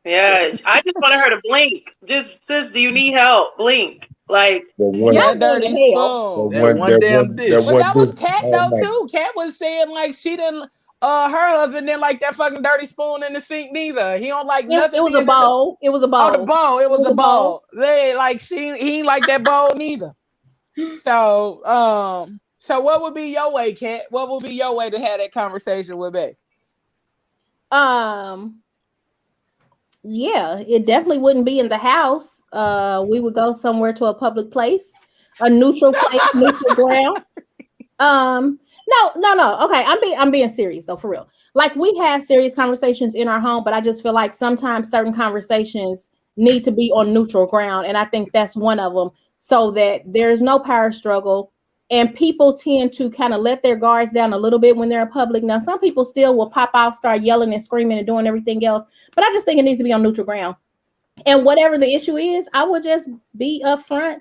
Yeah. I just wanted her to blink. Just, sis, do you need help? Blink. Like, That dirty spoon. That one damn dish. But that was Kat though too. Kat was saying like she didn't. Her husband didn't like that fucking dirty spoon in the sink neither. He don't like nothing. It was a bowl. It was a bowl. Oh, the bowl. It was a bowl. They like he ain't like that bowl neither. So what would be your way, Kat? What would be your way to have that conversation with me? Yeah, it definitely wouldn't be in the house. We would go somewhere to a public place, a neutral place, neutral ground. No. Okay, I'm being serious though, for real. Like we have serious conversations in our home, but I just feel like sometimes certain conversations need to be on neutral ground, and I think that's one of them, so that there's no power struggle. And people tend to kind of let their guards down a little bit when they're in public. Now, some people still will pop off, start yelling and screaming and doing everything else. But I just think it needs to be on neutral ground. And whatever the issue is, I would just be upfront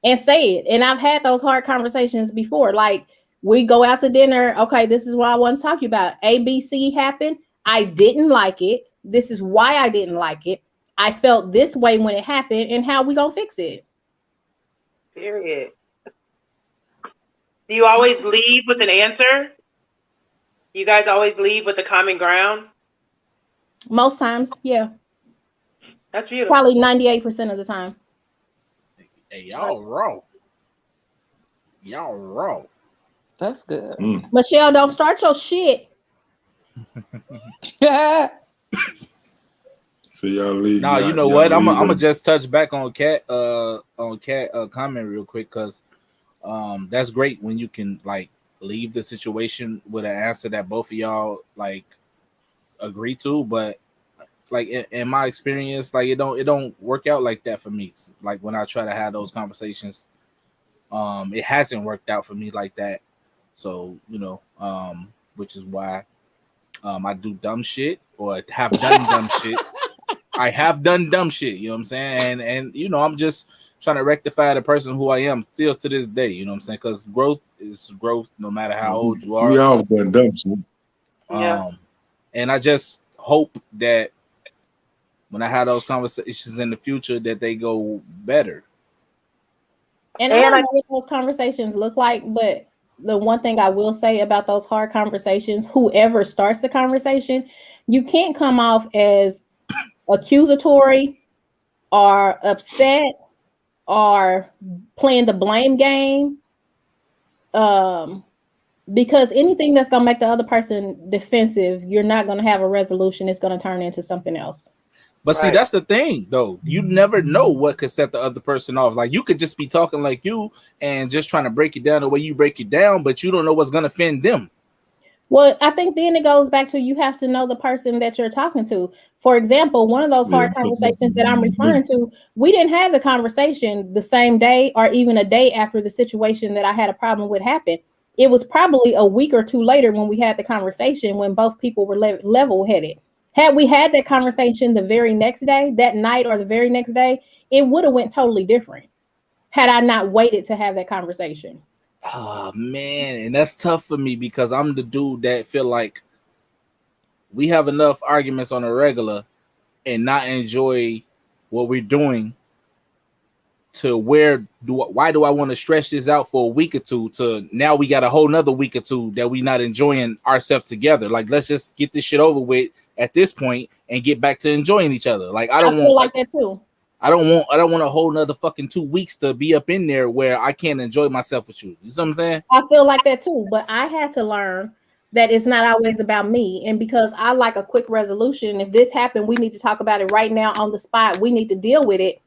and say it. And I've had those hard conversations before. Like we go out to dinner. Okay, this is what I want to talk to you about. ABC happened. I didn't like it. This is why I didn't like it. I felt this way when it happened, and how we gonna fix it. period. Do you always leave with an answer? You guys always leave with a common ground? Most times, yeah. That's beautiful. Probably 98% of the time. Hey, y'all raw. Y'all raw. That's good. Michelle, don't start your shit. So y'all leave. Nah, you know what? I'm gonna just touch back on Kat comment real quick, because that's great when you can like leave the situation with an answer that both of y'all like agree to, but like in my experience, like it don't work out like that for me. Like when I try to have those conversations, It hasn't worked out for me like that. So, which is why I do dumb shit or have done dumb shit. I have done dumb shit, you know what I'm saying? And I'm just trying to rectify the person who I am still to this day, you know what I'm saying? Because growth is growth no matter how old you are. We all done dumb shit. And I just hope that when I have those conversations in the future that they go better. And I don't know what those conversations look like, but the one thing I will say about those hard conversations, whoever starts the conversation, you can't come off as accusatory or upset or playing the blame game. Because anything that's going to make the other person defensive, you're not going to have a resolution. It's going to turn into something else. But see, that's the thing, though. You never know what could set the other person off. Like, you could just be talking like you and just trying to break it down the way you break it down, but you don't know what's going to offend them. Well, I think then it goes back to you have to know the person that you're talking to. For example, one of those hard conversations that I'm referring to, we didn't have the conversation the same day or even a day after the situation that I had a problem with happened. It was probably a week or two later when we had the conversation when both people were level-headed. Had we had that conversation the very next day, that night or the very next day, it would have went totally different had I not waited to have that conversation. Oh, man. And that's tough for me because I'm the dude that feel like we have enough arguments on a regular and not enjoy what we're doing to why do I want to stretch this out for a week or two to now we got a whole nother week or two that we not enjoying ourselves together. Like, let's just get this shit over with at this point and get back to enjoying each other. Like, I feel like that too. I don't want a whole nother fucking 2 weeks to be up in there where I can't enjoy myself with you. You see what I'm saying? I feel like that too, but I had to learn that it's not always about me. And because I like a quick resolution, if this happened, we need to talk about it right now on the spot. We need to deal with it.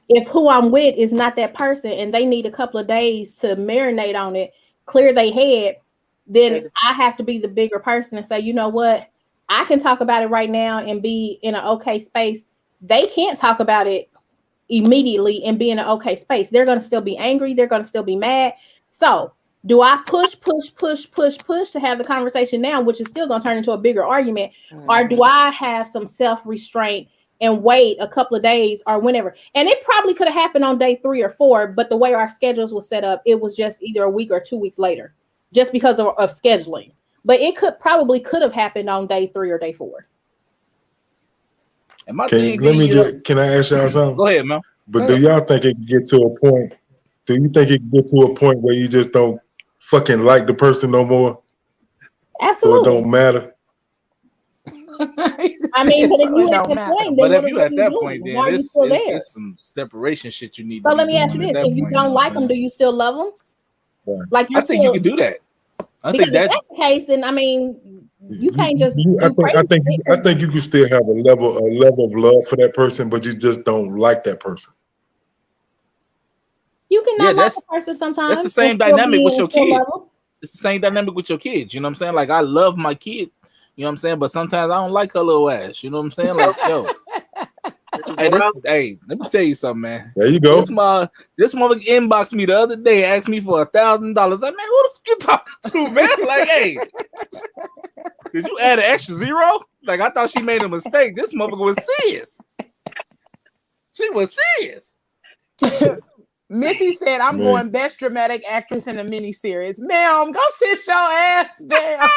If who I'm with is not that person and they need a couple of days to marinate on it, clear their head, then I have to be the bigger person and say, you know what? I can talk about it right now and be in an okay space. They can't talk about it immediately and be in an okay space. They're going to still be angry. They're going to still be mad. So do I push to have the conversation now, which is still going to turn into a bigger argument? Or do I have some self-restraint and wait a couple of days or whenever? And it probably could have happened on day 3 or 4, but the way our schedules were set up, it was just either a week or 2 weeks later, just because of scheduling. But it could have happened on day 3 or day 4. And my can I ask y'all something? Go ahead, man. But do y'all think it can get to a point? Do you think it can get to a point where you just don't fucking like the person no more? Absolutely. So it don't matter. I mean, but if you at that point, but if you at that point, then it's some separation shit you need. But let me ask you this: if you don't like them, do you still love them? Yeah. Like I think you can do that. Because if that's the case, then I mean, you can't just. I think you can still have a level of love for that person, but you just don't like that person. You can not like a person sometimes. It's the same dynamic with your kids. It's the same dynamic with your kids. You know what I'm saying? Like, I love my kid. You know what I'm saying? But sometimes I don't like her little ass. You know what I'm saying? Like, yo. Hey, let me tell you something, man. There you go. This mother inboxed me the other day, asked me for $1,000. Like, man, who the fuck you talking to, man? Like, hey, did you add an extra zero? Like, I thought she made a mistake. This motherfucker was serious. She was serious. Missy said, I'm going best dramatic actress in a miniseries. Ma'am, go sit your ass down.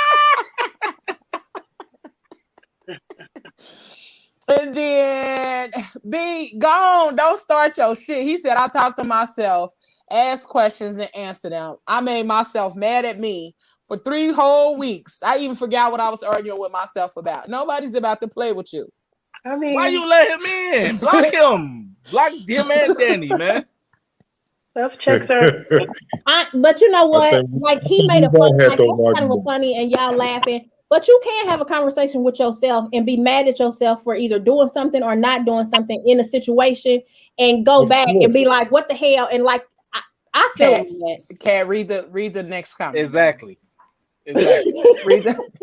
And then be gone. Don't start your shit. He said, I talk to myself, ask questions, and answer them. I made myself mad at me for 3 whole weeks. I even forgot what I was arguing with myself about. Nobody's about to play with you. I mean, why you let him in? Block him. Block him and Danny, man. Self-checks are. But you know what? Like, he made a funny, like, that's kind of funny, and y'all laughing. But you can't have a conversation with yourself and be mad at yourself for either doing something or not doing something in a situation and go back and be like, what the hell? And like, I feel that. Can't read the next comment. Exactly. Exactly.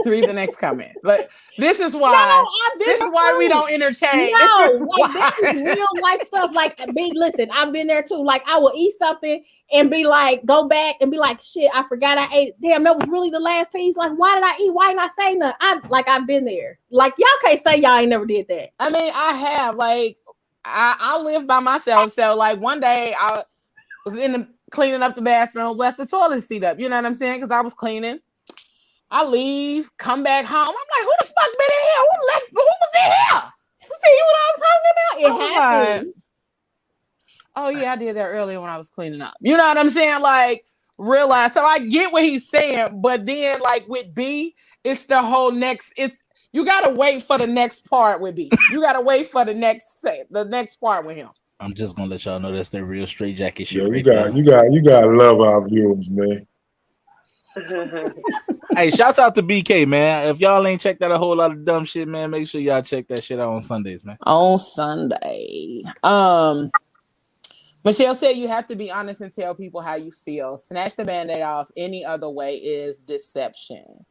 read the next comment. But this is why we don't entertain. No, this is real life stuff. Like, listen, I've been there too. Like, I will eat something and be like, go back and be like, shit, I forgot I ate. Damn, that was really the last piece. Like, why did I eat? Why didn't I say nothing? I've been there. Like, y'all can't say y'all ain't never did that. I mean, I have. Like, I live by myself. So, like, one day I was cleaning up the bathroom, left the toilet seat up. You know what I'm saying? Because I was cleaning. I leave, come back home. I'm like, who the fuck been in here? Who was in here? See what I'm talking about? It happened. Like, oh yeah, I did that earlier when I was cleaning up. You know what I'm saying? Like, realize. So I get what he's saying, but then like with B, it's the whole next. You gotta wait for the next part with B. You gotta wait for the next part with him. I'm just gonna let y'all know that's the real straight jacket shit. Yeah, you gotta love our viewers, man. Hey, shouts out to BK, man. If y'all ain't checked out a whole lot of dumb shit, man, make sure y'all check that shit out on Sundays, man. On Sunday. Michelle said you have to be honest and tell people how you feel. Snatch the Band-Aid off any other way is deception.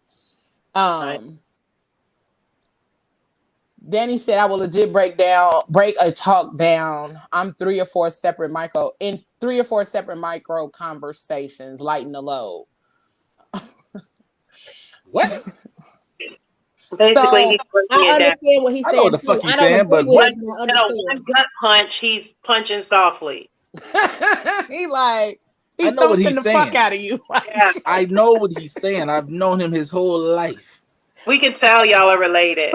Danny said I will legit break a talk down. I'm 3 or 4 separate micro conversations, lighten the load. What? Basically, I understand what he's saying. I know what the fuck he's saying, but what? One gut punch, he's punching softly. He like I know what he's saying. Fuck out of you. Yeah. I know what he's saying. I've known him his whole life. We can tell y'all are related.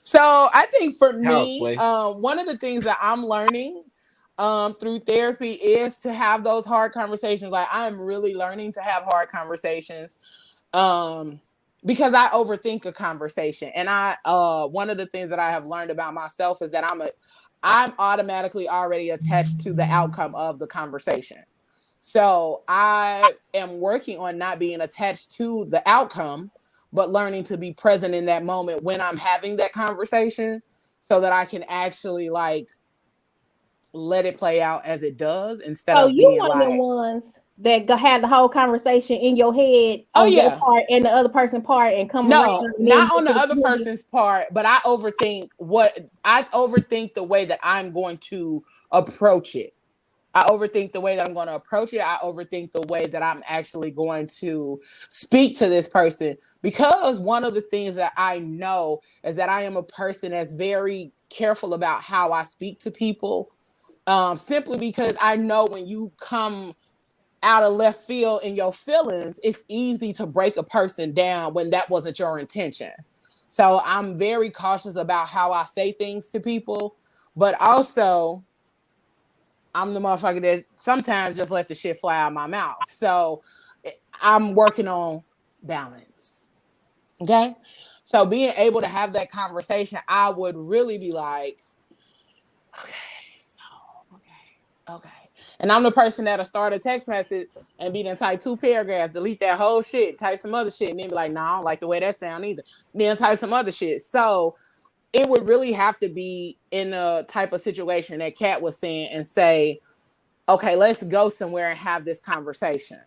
So I think for me, one of the things that I'm learning through therapy is to have those hard conversations. Like I'm really learning to have hard conversations because I overthink a conversation. And one of the things that I have learned about myself is that I'm automatically already attached to the outcome of the conversation. So I am working on not being attached to the outcome, but learning to be present in that moment when I'm having that conversation so that I can actually like let it play out as it does instead of being one of the ones that had the whole conversation in your head on your part and the other person's part and come around. Not on the other person's part, but I overthink the way that I'm going to approach it. I overthink the way that I'm going to approach it. I overthink the way that I'm actually going to speak to this person, because one of the things that I know is that I am a person that's very careful about how I speak to people, simply because I know when you come out of left field in your feelings, it's easy to break a person down when that wasn't your intention. So I'm very cautious about how I say things to people, but also I'm the motherfucker that sometimes just let the shit fly out of my mouth. So I'm working on balance. Okay. So being able to have that conversation, I would really be like, okay. And I'm the person that'll start a text message and be then type 2 paragraphs, delete that whole shit, type some other shit, and then be like, nah, I don't like the way that sound either. Then type some other shit. So it would really have to be in a type of situation that Kat was saying and say, okay, let's go somewhere and have this conversation.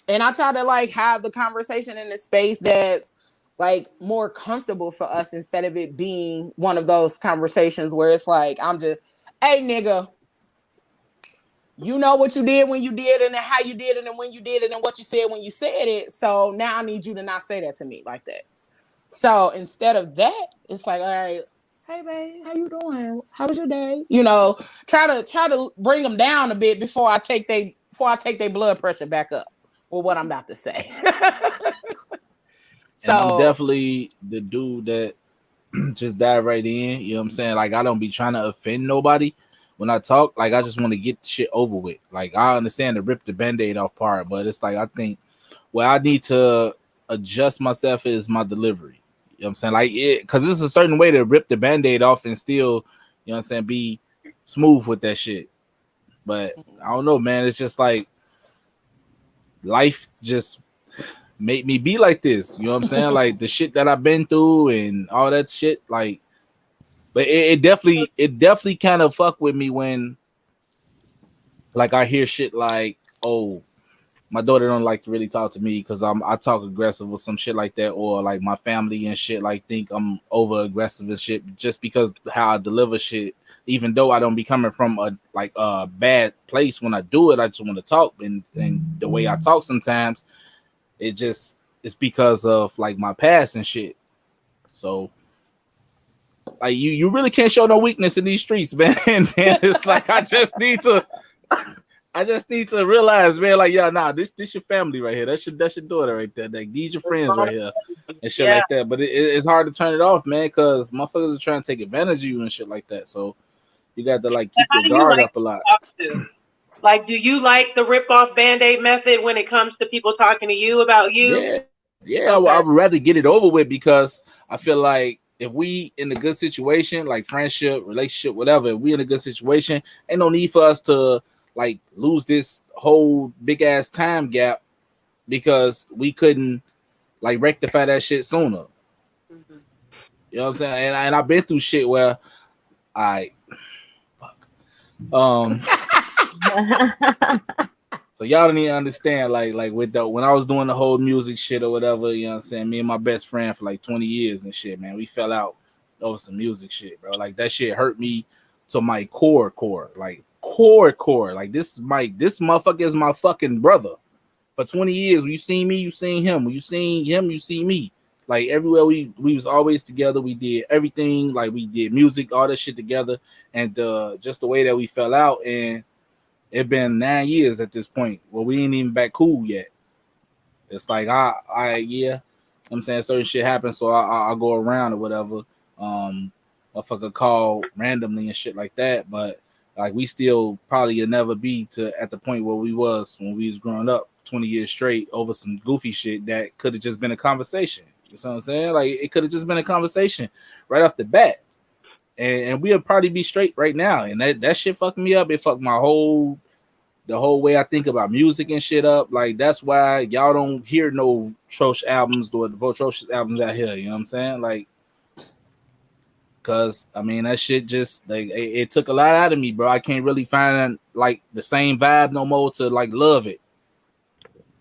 And I try to like have the conversation in a space that's like more comfortable for us instead of it being one of those conversations where it's like, I'm just, hey nigga, you know what you did when you did it and how you did it and when you did it and what you said when you said it. So now I need you to not say that to me like that. So instead of that, it's like, all right, hey babe, how you doing? How was your day? You know, try to bring them down a bit before I take their blood pressure back up with what I'm about to say. So and I'm definitely the dude that just dive right in. You know what I'm saying? Like I don't be trying to offend nobody when I talk. Like I just want to get the shit over with. Like I understand the rip the Band-Aid off part, but it's like I think where I need to adjust myself is my delivery. You know what I'm saying? Like it, because there's a certain way to rip the Band-Aid off and still, you know what I'm saying, be smooth with that shit. But I don't know, man. It's just like life just made me be like this. You know what I'm saying? Like the shit that I've been through and all that shit. Like, but it definitely kind of fuck with me when like I hear shit like, oh, my daughter don't like to really talk to me because I talk aggressive or some shit like that, or like my family and shit like think I'm over aggressive and shit just because how I deliver shit. Even though I don't be coming from a bad place when I do it, I just want to talk, and the way I talk sometimes, it's because of like my past and shit. So like you really can't show no weakness in these streets, man. And it's like I just need to realize, man, like, yeah, nah, this your family right here. That's your daughter right there. Like, these your friends right here and shit like that. But it's hard to turn it off, man, because motherfuckers are trying to take advantage of you and shit like that. So you got to like keep your guard up a lot. Like, do you like the rip off Band-Aid method when it comes to people talking to you about you? Yeah. Okay. I would rather get it over with, because I feel like if we in a good situation, like friendship, relationship, whatever, if we in a good situation, ain't no need for us to like lose this whole big ass time gap because we couldn't like rectify that shit sooner. Mm-hmm. You know what I'm saying? And I've been through shit where so y'all don't even understand, like with when I was doing the whole music shit or whatever, you know what I'm saying? Me and my best friend for like 20 years and shit, man, we fell out over some music shit, bro. Like that shit hurt me to my core. Like core. Like this motherfucker is my fucking brother. For 20 years, when you seen me, you seen him. When you seen him, you see me. Like everywhere we was always together. We did everything. Like we did music, all that shit together. And just the way that we fell out, and it been 9 years at this point. Well, we ain't even back cool yet. It's like I'm saying certain shit happens, so I go around or whatever. Motherfucker call randomly and shit like that. But like we still probably will never be at the point where we was when we was growing up 20 years straight over some goofy shit that could have just been a conversation. You know what I'm saying? Like it could have just been a conversation right off the bat. And we'll probably be straight right now. And that shit fucked me up. It fucked the whole way I think about music and shit up. Like that's why y'all don't hear no Trosh albums or the Trosh albums out here. You know what I'm saying? Like, cause I mean that shit just like it took a lot out of me, bro. I can't really find like the same vibe no more to like love it.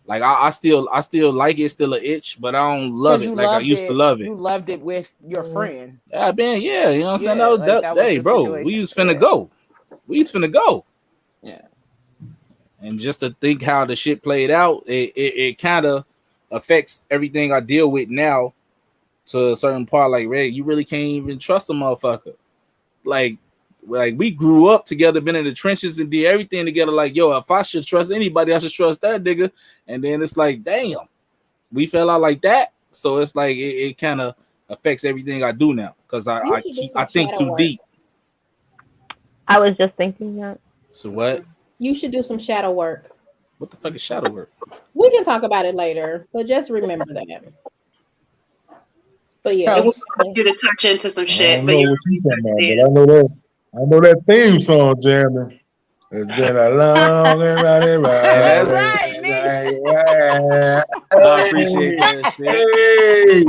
Like I still like it, still an itch, but I don't love it like I used to love it. You loved it with your friend. You know what I'm saying? That was hey, bro, situation. We was finna go. We was finna go. Yeah. And just to think how the shit played out, it kind of affects everything I deal with now to a certain part. Like, Ray, you really can't even trust a motherfucker. Like we grew up together, been in the trenches and did everything together. Like, yo, if I should trust anybody, I should trust that nigga. And then it's like, damn, we fell out like that. So it's like it kind of affects everything I do now because I think too deep. I was just thinking that. So what? You should do some shadow work. What the fuck is shadow work? We can talk about it later, but just remember that. But yeah, it will force you to touch into some shit. I don't know what you talking about, but I know that theme song jamming. It's been a long and running ride. I appreciate that shit. Hey,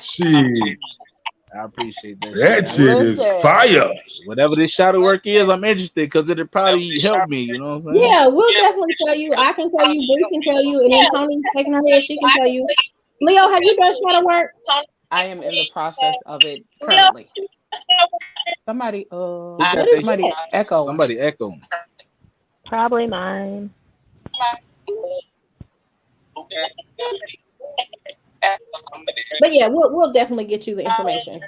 shit. I appreciate that. That shit is fire. Whatever this shadow work is, I'm interested because it'll probably help me. You know what I'm saying? Yeah, we'll definitely tell you. I can tell you. Bree can tell you, and then Tony's shaking her head. She can tell you. Leo, have you done shadow work? I am in the process of it currently. Somebody echo. Somebody echo. Probably mine. But yeah, we'll definitely get you the information.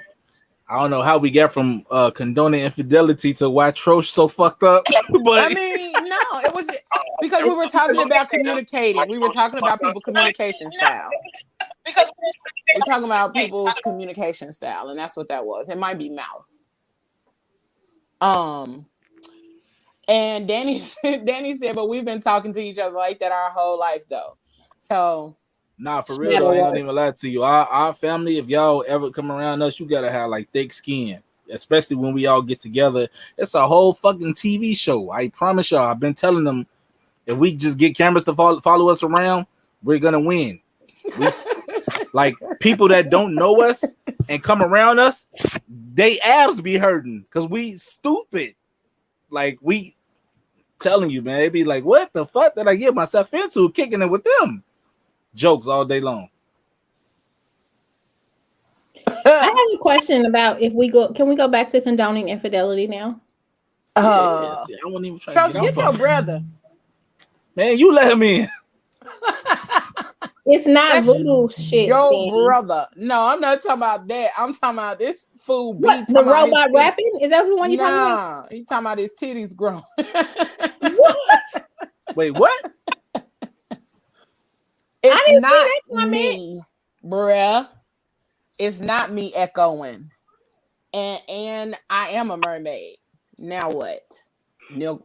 I don't know how we get from condoning infidelity to why Trosh so fucked up. But I mean, no, it was because we were talking about communicating. We were talking about people's communication style. We're talking about people's communication style, and that's what that was. It might be mouth. And Danny said, but we've been talking to each other like that our whole life, though. So, nah, for real, though, I ain't gonna even lie to you. Our family, if y'all ever come around us, you gotta have like thick skin, especially when we all get together. It's a whole fucking TV show. I promise y'all. I've been telling them if we just get cameras to follow us around, we're gonna win. Like people that don't know us and come around us, they abs be hurting because we stupid. Like telling you, man, they be like, what the fuck did I get myself into kicking it with them? Jokes all day long. I have a question about if we go. Can we go back to condoning infidelity now? Yeah, see, I won't even try Charles, to get your brother. Man, you let him in. It's not That's voodoo shit. Your then. brother. No, I'm not talking about that. I'm talking about this fool. What, the robot rapping? Is that the one you talking about? Nah, he talking about his titties growing. What? Wait, what? It's not me, bruh. It's not me echoing. And I am a mermaid. Now what? No.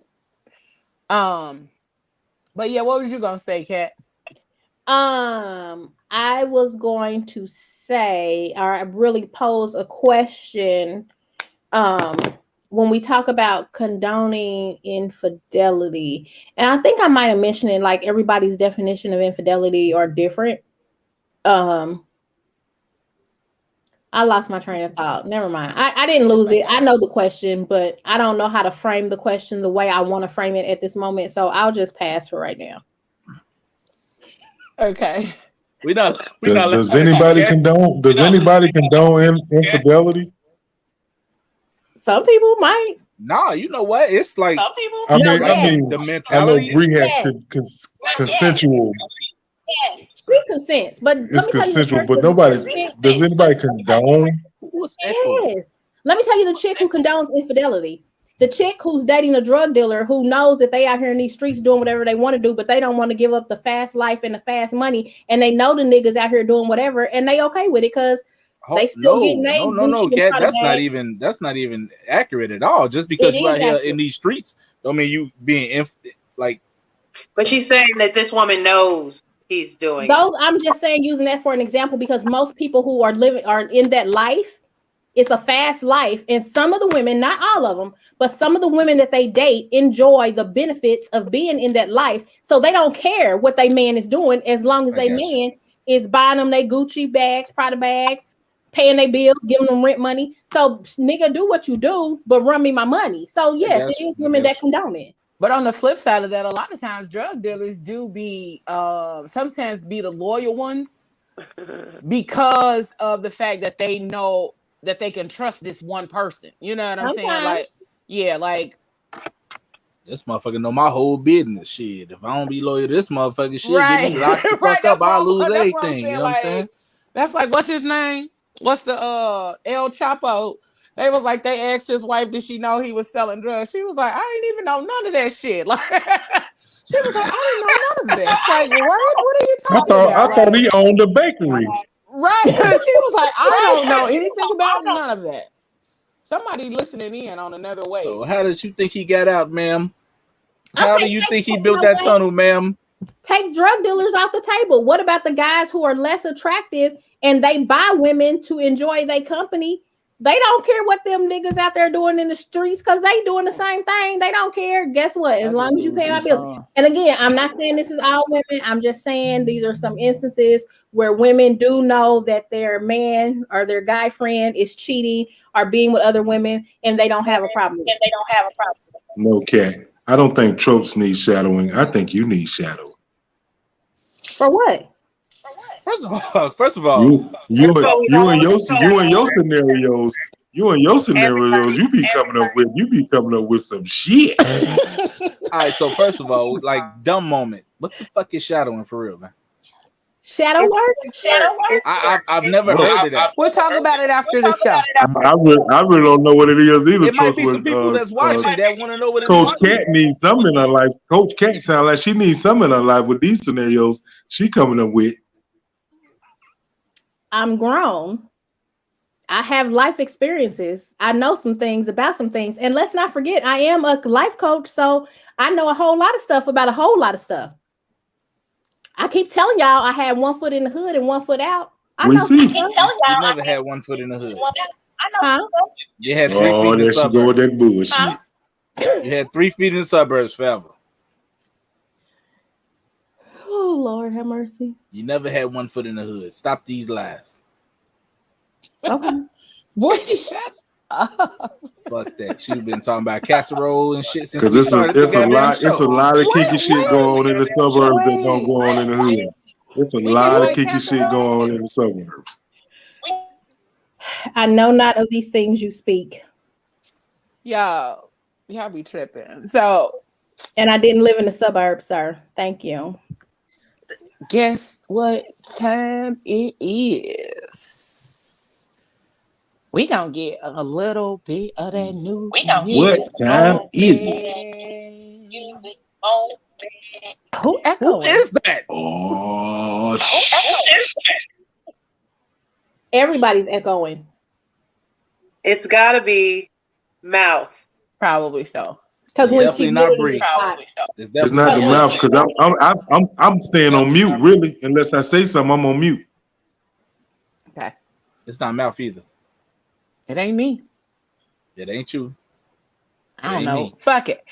But yeah, what was you gonna say, Kat? I was going to say, or I really pose a question. When we talk about condoning infidelity, and I think I might have mentioned it, like everybody's definition of infidelity are different. I lost my train of thought. Never mind. I didn't lose it. I know the question, but I don't know how to frame the question the way I want to frame it at this moment. So I'll just pass for right now. Okay. Does anybody condone? Does anybody condone infidelity? Some people might. Nah, you know what? It's like some people. I mean, the I know mentality. Bree has consensual. She consents, but it's consensual. But nobody's. Does anybody condone? Yes. Let me tell you the chick who condones infidelity. The chick who's dating a drug dealer who knows that they out here in these streets doing whatever they want to do, but they don't want to give up the fast life and the fast money, and they know the niggas out here doing whatever, and they okay with it because they still getting named. No, Kat, that's not even accurate at all. Just because you out here in these streets, don't mean you being like. But she's saying that this woman knows he's doing those. I'm just saying, using that for an example, because most people who are in that life. It's a fast life, and some of the women, not all of them, but some of the women that they date enjoy the benefits of being in that life. So they don't care what their man is doing as long as their man is buying them their Gucci bags, Prada bags, paying their bills, giving them rent money. So nigga, do what you do, but run me my money. So yes, it is women that condone it. But on the flip side of that, a lot of times drug dealers do be sometimes be the loyal ones because of the fact that they know that they can trust this one person. You know what I'm saying? Like, yeah, like this motherfucker know my whole business. Shit, if I don't be loyal to this motherfucker, shit, right. get me locked the fuck up, I'll lose everything. You know what I'm saying? That's like, what's his name? What's the El Chapo? They was like, they asked his wife, did she know he was selling drugs? She was like, I didn't even know none of that shit. Like, she was like, I didn't know none of this. Like, what are you talking about? I thought he owned a bakery. Right. She was like, I don't know anything about none of that. Somebody listening in on another way. So how did you think he got out, ma'am? How do you think he built that tunnel, ma'am? Take drug dealers off the table. What about the guys who are less attractive and they buy women to enjoy their company? They don't care what them niggas out there doing in the streets because they doing the same thing. They don't care. Guess what? As long as you pay my bills. And again, I'm not saying this is all women. I'm just saying these are some instances where women do know that their man or their guy friend is cheating or being with other women, and they don't have a problem with it. No, Kat. I don't think tropes need shadowing. I think you need shadow. For what? First of all, you and your scenarios, you be coming up with some shit. All right, so first of all, like dumb moment. What the fuck is shadowing for real, man? Shadow work? I've never heard of that. We'll talk about it after the show. I really don't know what it is either. It might be some people that's watching that want to know what it is. Coach Kat needs something in her life. Coach Kat sounds like she needs something in her life with these scenarios she coming up with. I'm grown. I have life experiences. I know some things about some things. And let's not forget, I am a life coach. So I know a whole lot of stuff about a whole lot of stuff. I keep telling y'all I had 1 foot in the hood and 1 foot out. We see. You never had 1 foot in the hood. Huh? You had 3 feet in the there she go with suburbs. that bullshit. You had 3 feet in the suburbs forever. Oh, Lord have mercy. You never had 1 foot in the hood. Stop these lies. Okay. Boy, shut Fuck that. She's been talking about casserole and shit since Because we started the goddamn show. it's a lot of kinky shit going on in the suburbs that don't go on in the hood. It's a lot of kinky shit going on in the suburbs. I know not of these things you speak. Y'all be tripping. So, and I didn't live in the suburbs, sir. Thank you. Guess what time it is? We gonna get a little bit of that new. What time is it? Who is that? Oh, everybody's echoing. It's gotta be Mouth. Probably so. Because when definitely she not really Bree. It's not the mouth because I'm staying on mute really. Unless I say something, I'm on mute. Okay. It's not Mouth either. It ain't me. It ain't you. I don't know. Fuck it.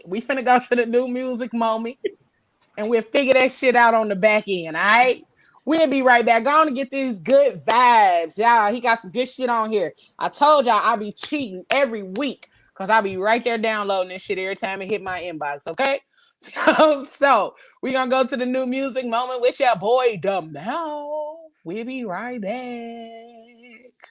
We finna go to the new music moment, and we'll figure that shit out on the back end. All right. We'll be right back. Go on and get these good vibes. Y'all, he got some good shit on here. I told y'all I'll be cheating every week because I'll be right there downloading this shit every time it hit my inbox, okay? So we're going to go to the new music moment with your boy, The Mouth. We'll be right back.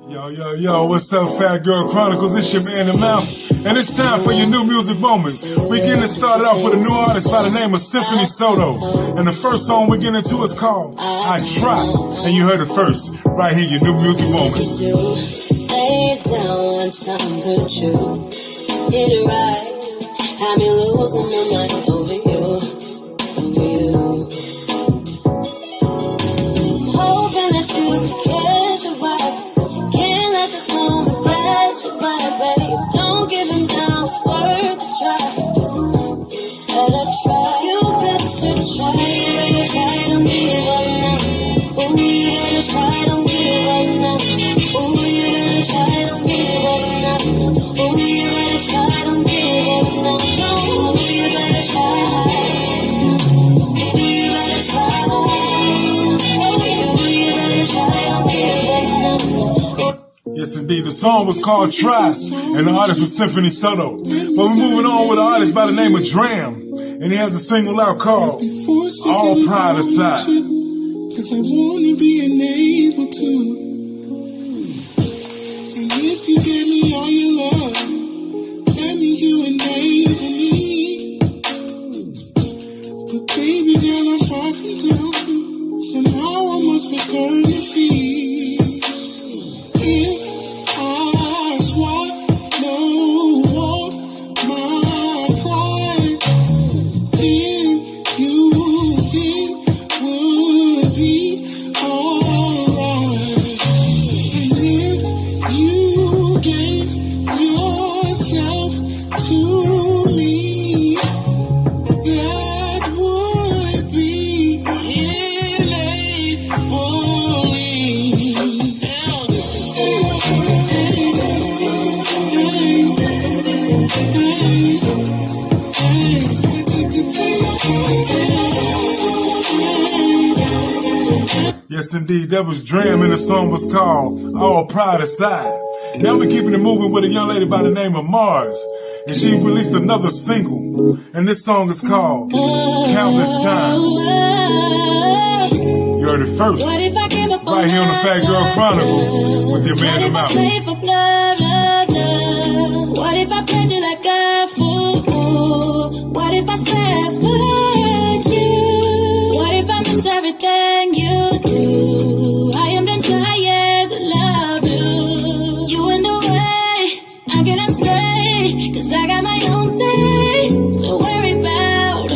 Yo, what's up, Fat Girl Chronicles? It's your man, The Mouth, and it's time for your new music moments. We're getting started off with a new artist by the name of Symphony Soto, and the first song we're getting into is called I Try, and you heard it first, right here, your new music moments. Lay down one time, could you get it right? Have me losing my mind over you. I'm hoping that you can catch a vibe. Can't let this moment pass you by, babe. Don't give him down, it's worth a try. Better try, you better try. You better try, don't give up now. Ooh, you better try, don't give up now. Ooh, you better try, don't give up now. Ooh, you better try, don't give up now. Ooh, you better try. Ooh, you better try, don't give up now. Ooh, you better try, don't give up now. Yes, indeed. The song was called Try, and the artist was Symphony Soto. But we're moving on with an artist by the name of Dram, and he has a single out called All Pride Aside. Cause I wanna be unable to. And if you give me all your love, that means you enable me. But baby girl, I'm far from done. Somehow I must return the fee. If I swallow my pride, then you think would be alright. And if you gave yourself to me, that would be Yes, indeed. That was Dram, and the song was called All Pride Aside. Now we're keeping it moving with a young lady by the name of Mars, and she released another single, and this song is called Countless Times. You heard it first, right here on the Fat Girl Chronicles with your man, The Mouth. What if I played you like a fool? What if I slept with you? What if I miss everything you do? I am done trying to love you. You in the way, I cannot stay, cause I got my own thing to worry about.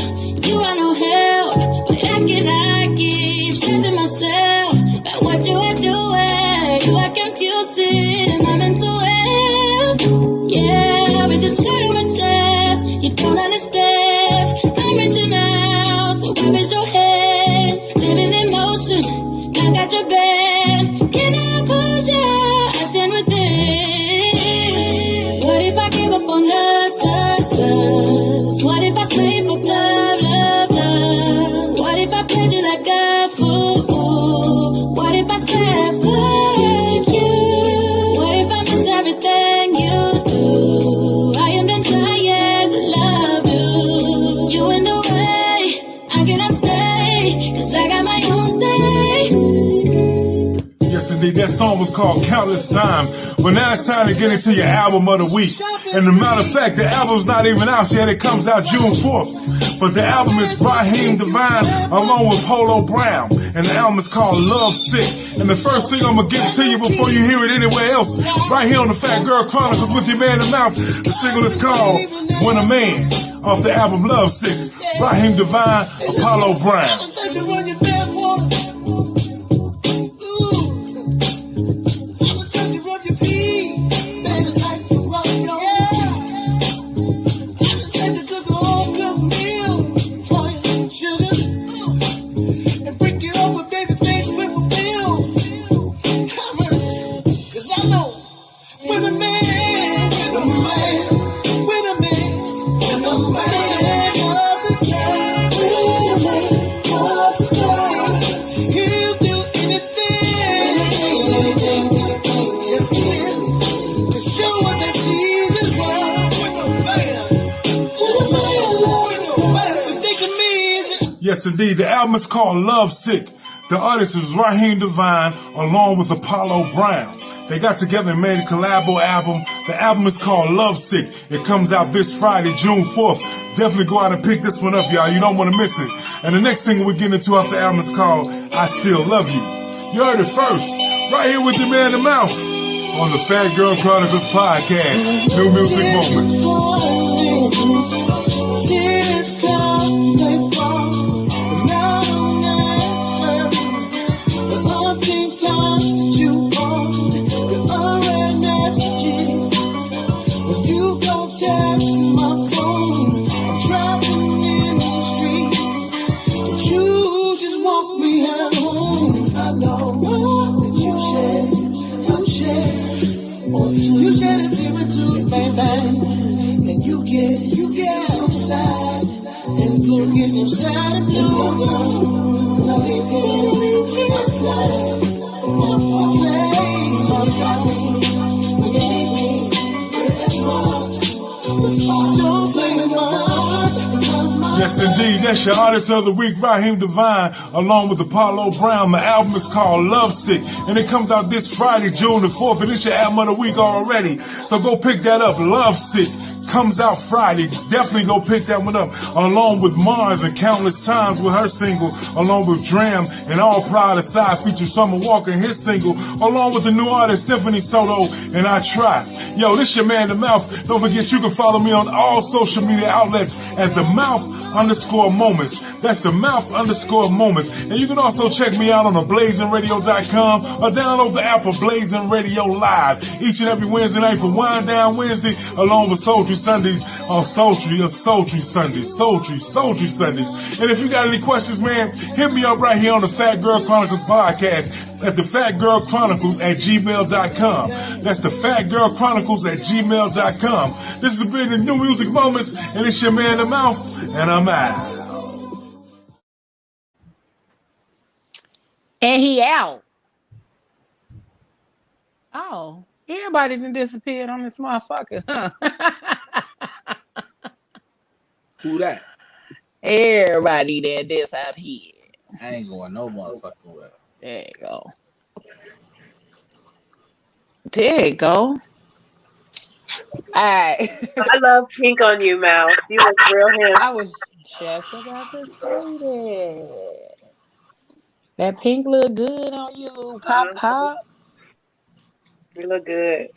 You are no help, but I cannot keep stressing myself about what you are doing. You are confusing my mental health. Yeah, with this cut on my chest, you don't understand. I'm reaching out, so where is your head? Living in motion, now got your bed. Can I push you? I stand within. What if I give up on us? you like a fool? What if I stay with you? What if I miss everything you do? I am done trying to love you. You in the way, I cannot stay, 'cause I got my own thing. Yes, indeed. That song was called Countless Time. But now it's time to get into your album of the week. And as a matter of fact, the album's not even out yet. It comes out June 4th. But the album is Raheem Divine along with Polo Brown. And the album is called Love Sick. And the first thing I'm going to give to you before you hear it anywhere else, right here on the Fat Girl Chronicles with your man in the mouth. The single is called When a Man, off the album Love Sick. Raheem Divine, Apollo Brown. Yes, indeed. The album is called Love Sick. The artist is Raheem Divine along with Apollo Brown. They got together and made a collabo album. The album is called Love Sick. It comes out this Friday, June 4th. Definitely go out and pick this one up, y'all. You don't want to miss it. And the next single we're getting into off the album is called I Still Love You. You heard it first, right here with your man in the mouth on the Fat Girl Chronicles podcast. New music moments. Tears come, they fall, but now don't answer. The umpteen times that you called, the unread messages. When you go text my phone, I'm driving in the street. But you just walk me home. I know that you shed a tear or two, baby, and you get so sad, and blue gets so sad and blue. Now leave me, my place, all got me, leave me, that's why, don't play with my heart. Yes, indeed. That's your artist of the week, Raheem Divine, along with Apollo Brown. The album is called Love Sick, and it comes out this Friday, June the 4th, and it's your album of the week already. So go pick that up. Love Sick comes out Friday. Definitely go pick that one up, along with Mars and Countless Times with her single, along with Dram and All Pride Aside features Summer Walker and his single, along with the new artist Symphony Soto and I Try. Yo, this your man in the mouth. Don't forget you can follow me on all social media outlets at the mouth_moments. That's the mouth_moments. And you can also check me out on the blazingradio.com or download the app of Blazing Radio Live each and every Wednesday night for Wind Down Wednesday, along with Sultry Sundays on Sultry Sundays. And if you got any questions, man, hit me up right here on the Fat Girl Chronicles podcast at thefatgirlchronicles@gmail.com. That's thefatgirlchronicles@gmail.com. This has been the New Music Moments, and it's your man in the mouth, and I'm out. And he out. Oh, everybody done disappeared on this motherfucker. Huh? Who that? Everybody that disappeared. I ain't going no motherfucking way. There you go. There you go. All right. I love pink on you, Mal. You look real handsome. I was just about to say that. That pink look good on you. Pop. You look good.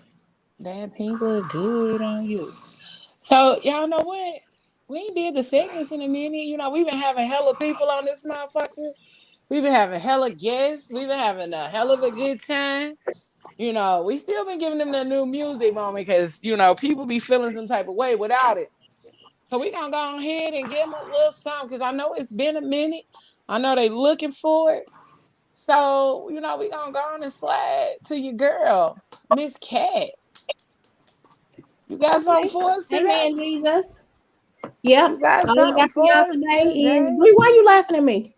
That pink look good on you. So, y'all know what? We ain't did the segments in a minute. You know, we've been having hella people on this motherfucker. We've been having hella guests. We've been having a hell of a good time. You know, we still been giving them the new music moment because, you know, people be feeling some type of way without it. So we gonna go ahead and give them a little something because I know it's been a minute. I know they looking for it. So, you know, we gonna go on and slide to your girl, Miss Cat. You got something for us today? Amen, Jesus. Yep. You got All I something got for for y'all us today is, today? why are you laughing at me?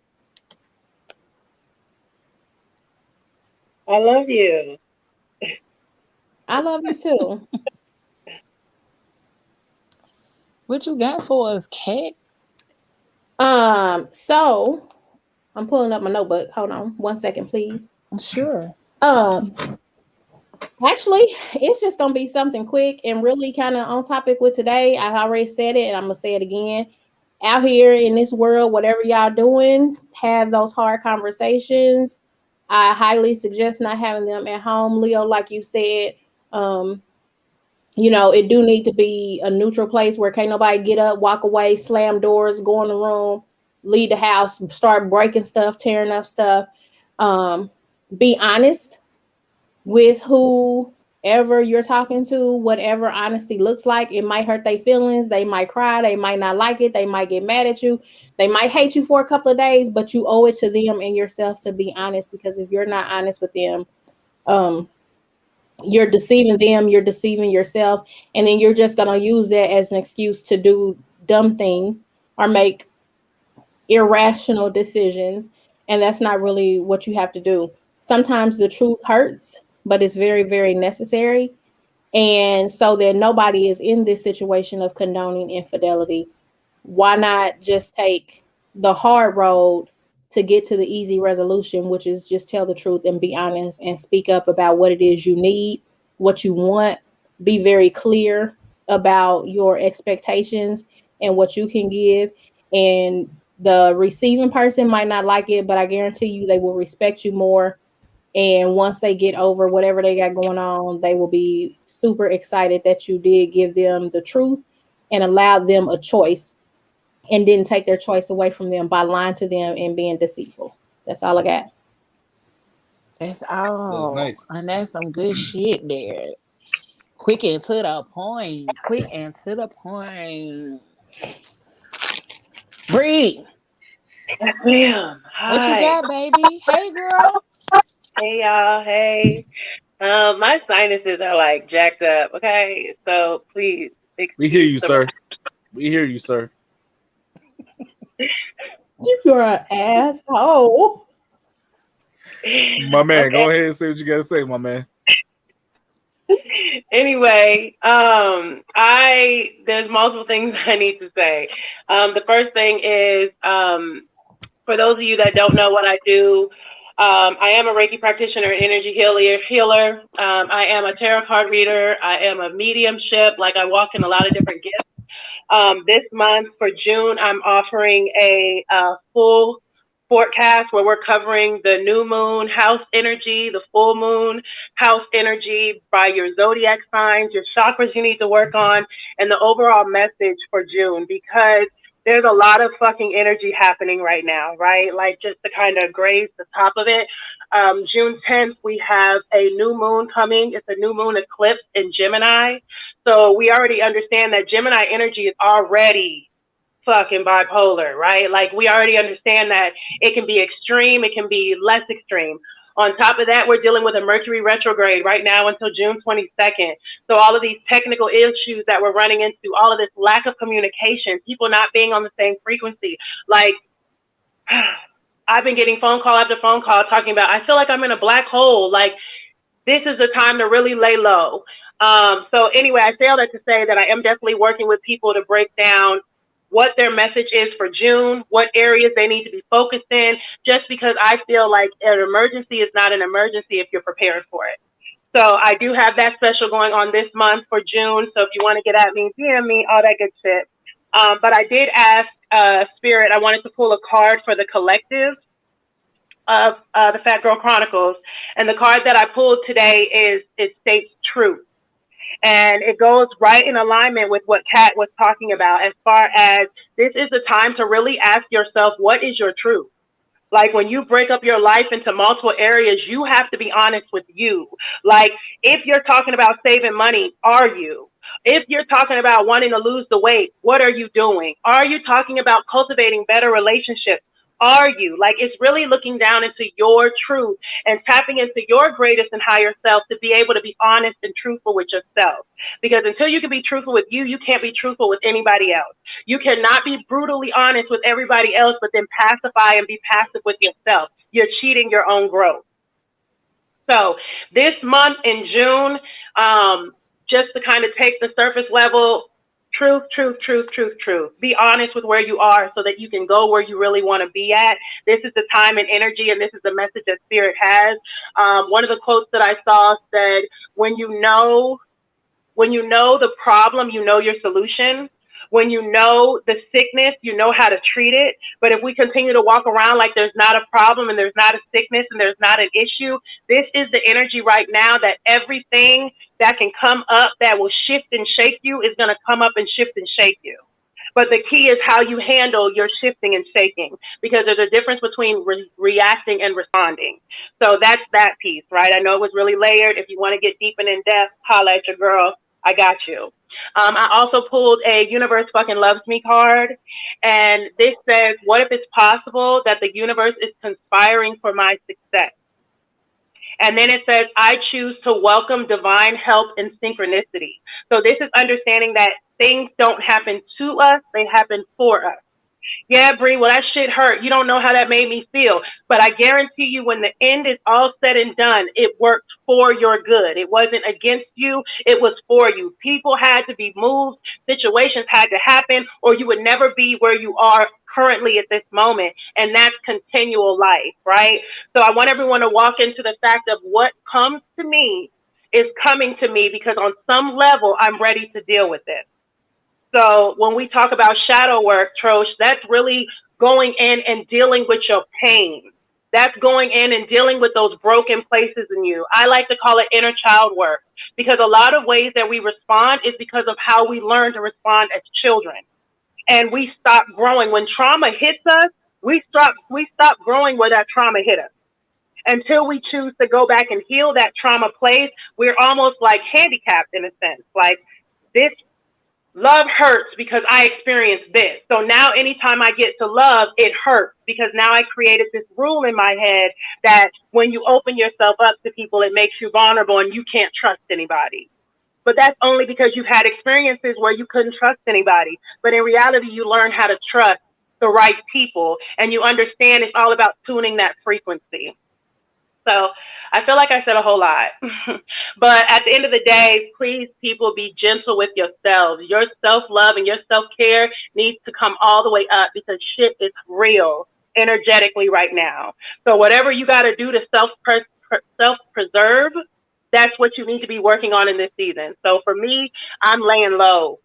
I love you. I love you too. What you got for us, Kat? So I'm pulling up my notebook. Hold on 1 second, please. Sure. Actually, it's just gonna be something quick and really kind of on topic with today. I already said it and I'm gonna say it again. Out here in this world, whatever y'all doing, have those hard conversations. I highly suggest not having them at home. Leo, like you said, it do need to be a neutral place where can't nobody get up, walk away, slam doors, go in the room, leave the house, start breaking stuff, tearing up stuff. Be honest with whoever you're talking to, whatever honesty looks like. It might hurt their feelings. They might cry. They might not like it. They might get mad at you. They might hate you for a couple of days, but you owe it to them and yourself to be honest, because if you're not honest with them, you're deceiving them, you're deceiving yourself, and then you're just going to use that as an excuse to do dumb things or make irrational decisions. And that's not really what you have to do. Sometimes the truth hurts, but it's very, very necessary. And so that nobody is in this situation of condoning infidelity, why not just take the hard road to get to the easy resolution, which is just tell the truth and be honest and speak up about what it is you need, what you want, be very clear about your expectations and what you can give. And the receiving person might not like it, but I guarantee you they will respect you more. And once they get over whatever they got going on, they will be super excited that you did give them the truth and allowed them a choice and didn't take their choice away from them by lying to them and being deceitful. That's all I got. That's all. That's nice. And that's some good shit there. Quick and to the point. Quick and to the point. Bree. Yes, ma'am. Hi. What you got, baby? Hey, girl. Hey, y'all. Hey. My sinuses are like jacked up. Okay, so please. We hear you, sir. We hear you, sir. You're an asshole. My man, Okay. go ahead and say what you got to say, my man. Anyway, there's multiple things I need to say. The first thing is, for those of you that don't know what I do, I am a Reiki practitioner and energy healer. I am a tarot card reader. I am a mediumship. Like, I walk in a lot of different gifts. This month for June, I'm offering a full forecast where we're covering the new moon house energy, the full moon house energy by your zodiac signs, your chakras you need to work on, and the overall message for June, because there's a lot of fucking energy happening right now, right? Like, just to kind of graze the top of it. June 10th, we have a new moon coming. It's a new moon eclipse in Gemini. So we already understand that Gemini energy is already fucking bipolar, right? Like, we already understand that it can be extreme, it can be less extreme. On top of that, we're dealing with a Mercury retrograde right now until June 22nd. So all of these technical issues that we're running into, all of this lack of communication, people not being on the same frequency. Like, I've been getting phone call after phone call talking about, I feel like I'm in a black hole. Like, this is the time to really lay low. So anyway, I say all that to say that I am definitely working with people to break down what their message is for June, what areas they need to be focused in, just because I feel like an emergency is not an emergency if you're prepared for it. So I do have that special going on this month for June. So if you want to get at me, DM me, all that good shit. But I did ask Spirit, I wanted to pull a card for the collective of the Fat Girl Chronicles. And the card that I pulled today it states truth. And it goes right in alignment with what Kat was talking about, as far as this is the time to really ask yourself, what is your truth? Like, when you break up your life into multiple areas, you have to be honest with you. Like, if you're talking about saving money, are you? If you're talking about wanting to lose the weight, what are you doing? Are you talking about cultivating better relationships? Are you? Like, it's really looking down into your truth and tapping into your greatest and higher self to be able to be honest and truthful with yourself. Because until you can be truthful with you, you can't be truthful with anybody else. You cannot be brutally honest with everybody else, but then pacify and be passive with yourself. You're cheating your own growth. So this month in June, just to kind of take the surface level, truth. Be honest with where you are so that you can go where you really want to be at. This is the time and energy, and this is the message that Spirit has. One of the quotes that I saw said, when you know the problem, you know your solution. When you know the sickness, you know how to treat it. But if we continue to walk around like there's not a problem and there's not a sickness and there's not an issue, this is the energy right now that everything that can come up that will shift and shake you is going to come up and shift and shake you. But the key is how you handle your shifting and shaking, because there's a difference between reacting and responding. So that's that piece, right? I know it was really layered. If you want to get deep and in depth, holla at your girl. I got you. I also pulled a universe fucking loves me card. And this says, what if it's possible that the universe is conspiring for my success? And then it says, I choose to welcome divine help and synchronicity. So this is understanding that things don't happen to us, they happen for us. Yeah, Bree, well, that shit hurt. You don't know how that made me feel. But I guarantee you, when the end is all said and done, it worked for your good. It wasn't against you. It was for you. People had to be moved. Situations had to happen, or you would never be where you are currently at this moment. And that's continual life, right? So I want everyone to walk into the fact of what comes to me is coming to me because on some level, I'm ready to deal with it. So when we talk about shadow work, Trosh, that's really going in and dealing with your pain. That's going in and dealing with those broken places in you. I like to call it inner child work, because a lot of ways that we respond is because of how we learn to respond as children. And we stop growing. When trauma hits us, we stop growing where that trauma hit us. Until we choose to go back and heal that trauma place, we're almost like handicapped in a sense. Like, this love hurts because I experienced this. So now anytime I get to love, it hurts because now I created this rule in my head that when you open yourself up to people, it makes you vulnerable and you can't trust anybody. But that's only because you've had experiences where you couldn't trust anybody. But in reality, you learn how to trust the right people, and you understand it's all about tuning that frequency. So I feel like I said a whole lot. But at the end of the day, please, people, be gentle with yourselves. Your self-love and your self-care needs to come all the way up, because shit is real energetically right now. So whatever you got to do to self-preserve, that's what you need to be working on in this season. So for me, I'm laying low.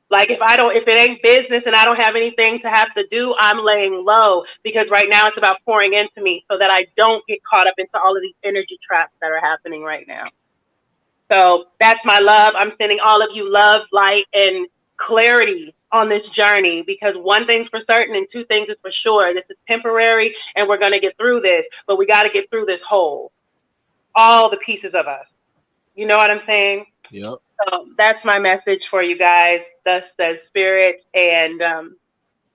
Like, if it ain't business and I don't have anything to have to do, I'm laying low, because right now it's about pouring into me so that I don't get caught up into all of these energy traps that are happening right now. So that's my love. I'm sending all of you love, light, and clarity on this journey, because one thing's for certain and two things is for sure. This is temporary and we're going to get through this, but we got to get through this whole. All the pieces of us. You know what I'm saying? Yep. So that's my message for you guys. Thus says Spirit. And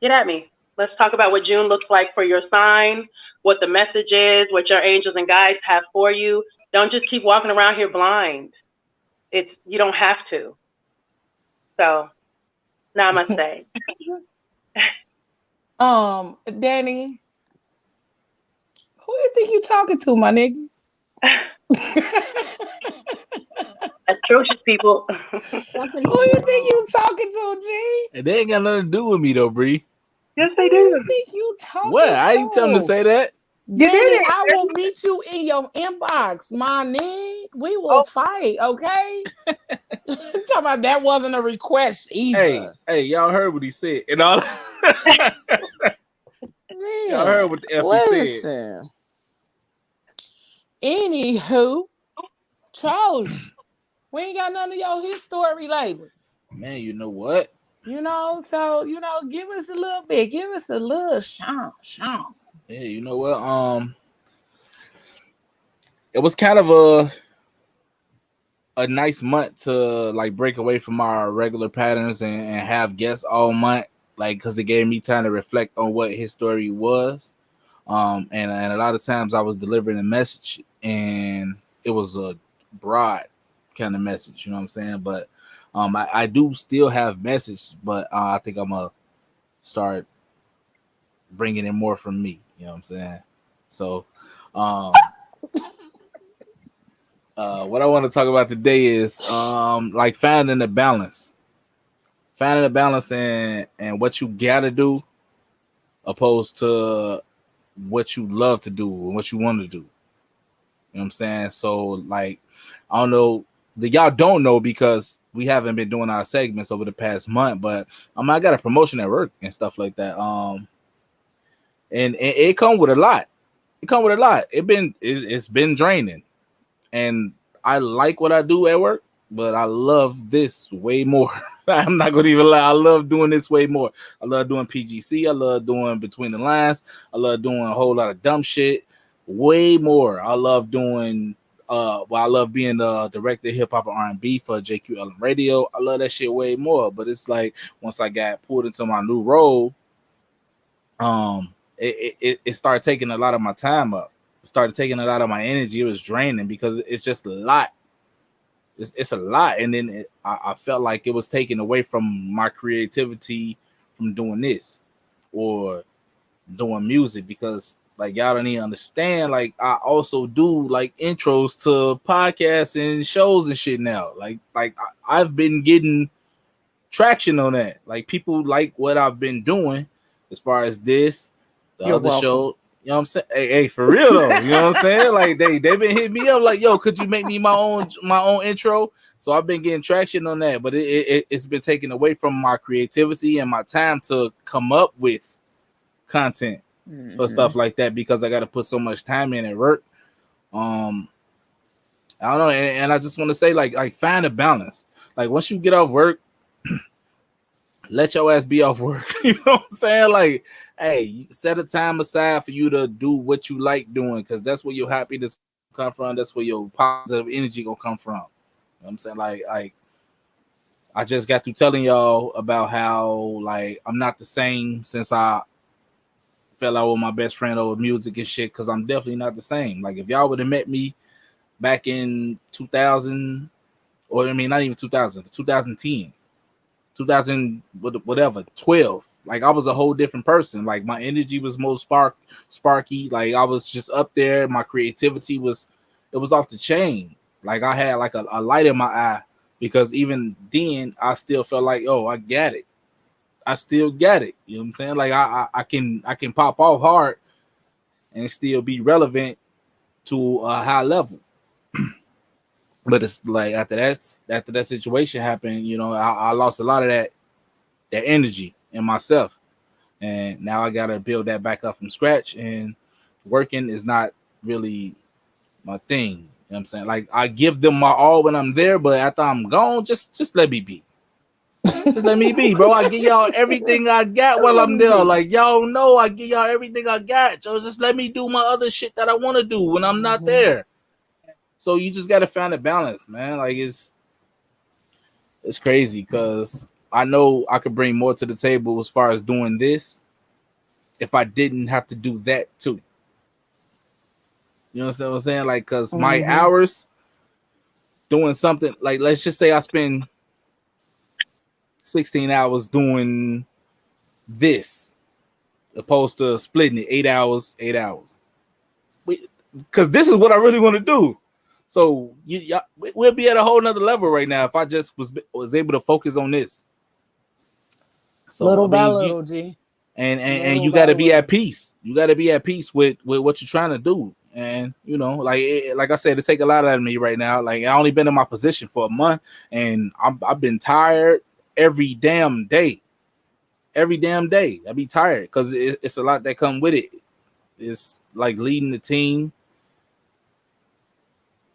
get at me. Let's talk about what June looks like for your sign, what the message is, what your angels and guides have for you. Don't just keep walking around here blind. You don't have to. So, namaste. Danny, who do you think you talking to, my nigga? Atrocious people. Who you think you talking to, G? And they ain't got nothing to do with me though, Bree. Yes, they do. Who you think you talking What? to? I ain't tell them to say that. Danny, I will meet you in your inbox, my nigga. We will fight, okay? Talking about that wasn't a request either. Hey, y'all heard what he said. And all y'all heard what the F he said. Anywho, Trosh, we ain't got none of your his story lately. Man, you know what? So give us a little bit. Give us a little Sean. Yeah, you know what? It was kind of a nice month to like break away from our regular patterns and have guests all month, like, because it gave me time to reflect on what his story was. And a lot of times I was delivering a message and it was a broad kind of message, you know what I'm saying? But I do still have message, but I think I'm gonna start bringing in more from me, you know what I'm saying? So What I want to talk about today is like finding the balance. Finding the balance and what you gotta do opposed to what you love to do and what you want to do. You know what I'm saying? So like I don't know, y'all don't know because we haven't been doing our segments over the past month, but I got a promotion at work and stuff like that. And it come with a lot. It come with a lot. It's been draining. And I like what I do at work, but I love this way more. I'm not gonna even lie. I love doing this way more. I love doing PGC. I love doing Between the Lines. I love doing a whole lot of dumb shit way more. I love doing I love being the director of hip hop and R&B for JQLM Radio. I love that shit way more. But it's like once I got pulled into my new role, it started taking a lot of my time up. It started taking a lot of my energy. It was draining because it's just a lot. It's a lot, and then I felt like it was taken away from my creativity from doing this or doing music because like y'all don't even understand. Like I also do like intros to podcasts and shows and shit now. I've been getting traction on that. Like people like what I've been doing as far as this, the You're other welcome. show. You know what I'm saying? Hey, for real though. You know what I'm saying? Like they've been hitting me up like, yo, could you make me my own intro? So I've been getting traction on that, but it's been taken away from my creativity and my time to come up with content for stuff like that because I got to put so much time in at work. I don't know, and I just want to say like find a balance. Like once you get off work, let your ass be off work. You know what I'm saying? Like, hey, set a time aside for you to do what you like doing because that's where your happiness come from. That's where your positive energy gonna come from. You know what I'm saying? Like I just got through telling y'all about how like I'm not the same since I fell out with my best friend over music and shit because I'm definitely not the same. Like if y'all would have met me back in 2000, or I mean not even 2000, 2010. 2000 whatever 12, like I was a whole different person. Like my energy was more sparky. Like I was just up there. My creativity was off the chain. Like I had like a light in my eye because even then I still felt like, oh, I got it. I still got it. You know what I'm saying? Like I can pop off hard and still be relevant to a high level. But it's like after that situation happened, you know, I lost a lot of that energy in myself, and now I gotta build that back up from scratch. And working is not really my thing. You know what I'm saying? Like I give them my all when I'm there, but after I'm gone, just let me be. Just let me be, bro. I give y'all everything I got while I'm there. Like y'all know, I give y'all everything I got. So just let me do my other shit that I want to do when I'm not there. So you just gotta find a balance, man. Like it's crazy because I know I could bring more to the table as far as doing this if I didn't have to do that too. You understand what I'm saying? Like, because my hours doing something, like let's just say I spend 16 hours doing this opposed to splitting it 8 hours, 8 hours. Because this is what I really want to do. So we'll be at a whole nother level right now if I just was able to focus on this. So little by little, G. And you got to be at peace. You got to be at peace with what you're trying to do. And you know, like I said, it take a lot out of me right now. Like I only been in my position for a month, and I've been tired every damn day. Every damn day, I be tired because it's a lot that come with it. It's like leading the team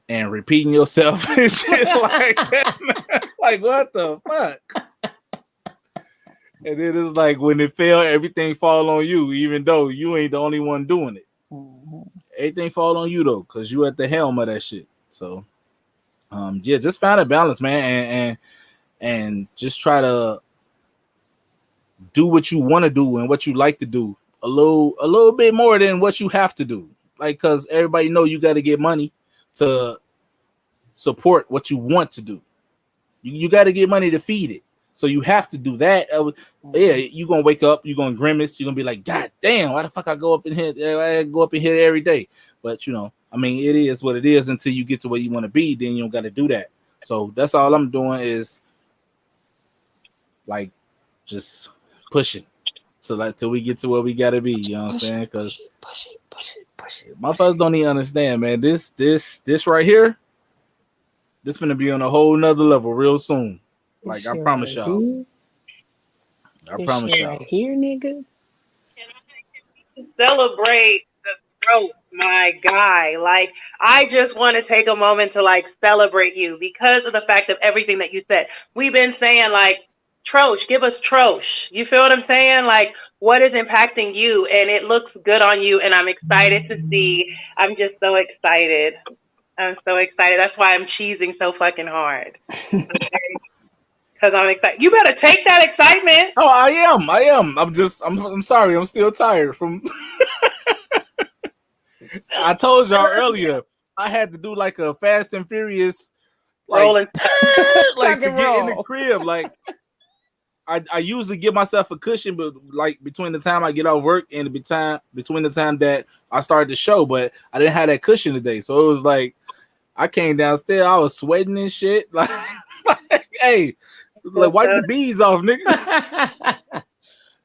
and repeating yourself and shit like that. Man. Like what the fuck? And then it's like when it fail, everything fall on you, even though you ain't the only one doing it. Everything fall on you though, because you at the helm of that shit. So yeah, just find a balance, man, and just try to do what you want to do and what you like to do a little bit more than what you have to do. Like, because everybody know you got to get money to support what you want to do. You got to get money to feed it. So you have to do that. Yeah, you're going to wake up, you're going to grimace, you're going to be like, God damn, why the fuck I go up in here? I go up in here every day. But, you know, I mean, it is what it is until you get to where you want to be. Then you don't got to do that. So that's all I'm doing is like just pushing. So like till we get to where we gotta be, you know what I'm saying? Because motherfuckers don't even understand, man. This right here, this gonna be on a whole nother level real soon. Like I promise y'all. I promise y'all. Right here, nigga. Celebrate the growth, my guy. Like, I just want to take a moment to like celebrate you because of the fact of everything that you said. We've been saying like, Trosh, give us Trosh. You feel what I'm saying? Like, what is impacting you? And it looks good on you. And I'm excited to see. I'm just so excited. I'm so excited. That's why I'm cheesing so fucking hard. Because I'm excited. You better take that excitement. Oh, I am. I'm sorry. I'm still tired from. I told y'all earlier I had to do like a Fast and Furious, like, rolling, like to get in the crib. Like I usually give myself a cushion, but like between the time I get off work and between the time that I started the show, but I didn't have that cushion today, so it was like I came downstairs, I was sweating and shit. Like hey. Like wipe the beads off, nigga.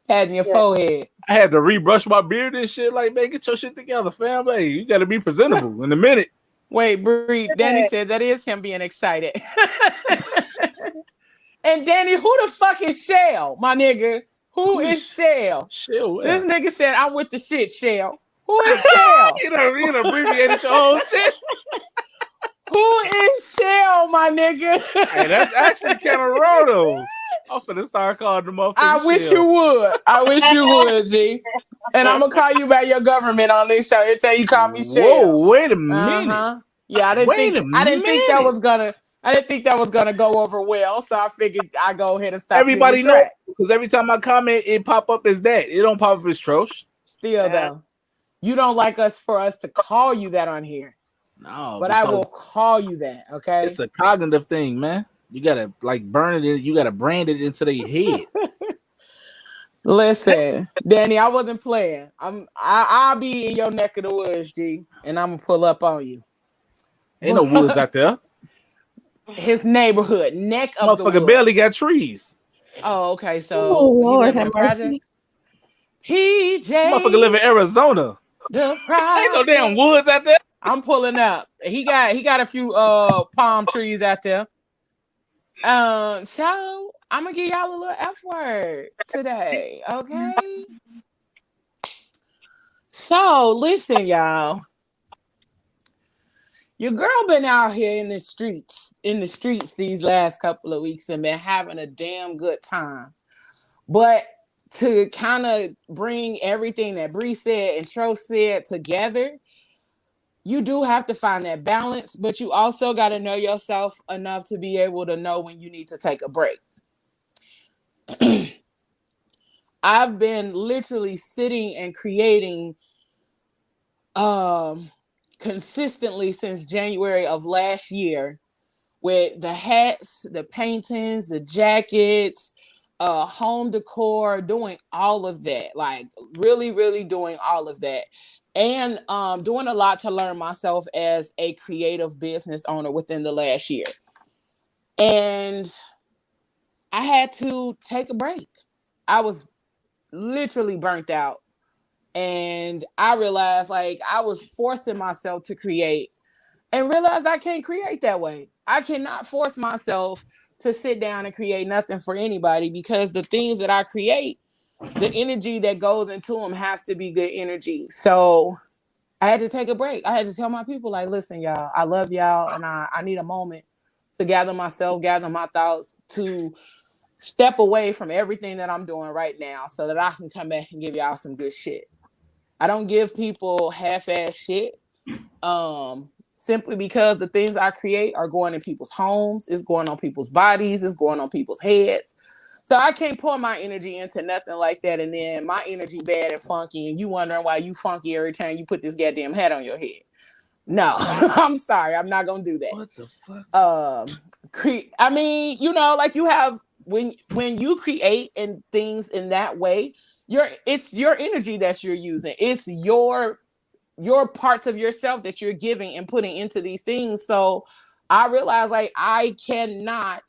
Patting your forehead. I had to rebrush my beard and shit. Like, man, get your shit together, fam. Hey, you got to be presentable in a minute. Wait, Bree. Danny said that is him being excited. And Danny, who the fuck is Shell, my nigga? Who is Shell? Shell. This nigga said, "I'm with the shit, Shell." Who is Shell? You abbreviated your whole shit. Who is Shell, my nigga? Hey, that's actually kind of raw though. I'm finna start calling the motherfucker. I wish you would. I wish you would, G. And I'm gonna call you by your government on this show. Every time you call me Shell. Whoa, wait a minute. Yeah, I didn't think that was gonna go over well. So I figured I go ahead and stop. Everybody know because every time I comment, it pop up as that. It don't pop up as Trosh. Still though, you don't like us for us to call you that on here. No, but I will call you that. Okay, it's a cognitive thing, man. You gotta like burn it in. You gotta brand it into their head. Listen, Danny, I wasn't playing. I'll be in your neck of the woods, G, and I'm gonna pull up on you. Ain't no woods out there. His neighborhood, neck of the woods. Motherfucker barely got trees. Oh, okay. So Lord, have projects. PJ, motherfucker live in Arizona. The ain't no damn woods out there. I'm pulling up. He got a few palm trees out there. So I'm gonna give y'all a little F word today, okay? So listen, y'all. Your girl been out here in the streets these last couple of weeks and been having a damn good time. But to kind of bring everything that Bree said and Tro said together, you do have to find that balance, but you also got to know yourself enough to be able to know when you need to take a break. I've been literally sitting and creating consistently since January of last year with the hats, the paintings, the jackets, home decor, doing all of that, like really, really doing all of that. And doing a lot to learn myself as a creative business owner within the last year. And I had to take a break. I was literally burnt out. And I realized like I was forcing myself to create and realized I can't create that way. I cannot force myself to sit down and create nothing for anybody because the things that I create, the energy that goes into them has to be good energy. So I had to take a break. I had to tell my people, like, listen, y'all, I love y'all. And I need a moment to gather myself, gather my thoughts, to step away from everything that I'm doing right now so that I can come back and give y'all some good shit. I don't give people half-ass shit simply because the things I create are going in people's homes. It's going on people's bodies. It's going on people's heads. So I can't pour my energy into nothing like that. And then my energy bad and funky. And you wondering why you funky every time you put this goddamn hat on your head. No, I'm sorry. I'm not going to do that. What the fuck? I mean, you know, like you have, when you create and things in that way, it's your energy that you're using. It's your your parts of yourself that you're giving and putting into these things. So I realized like I cannot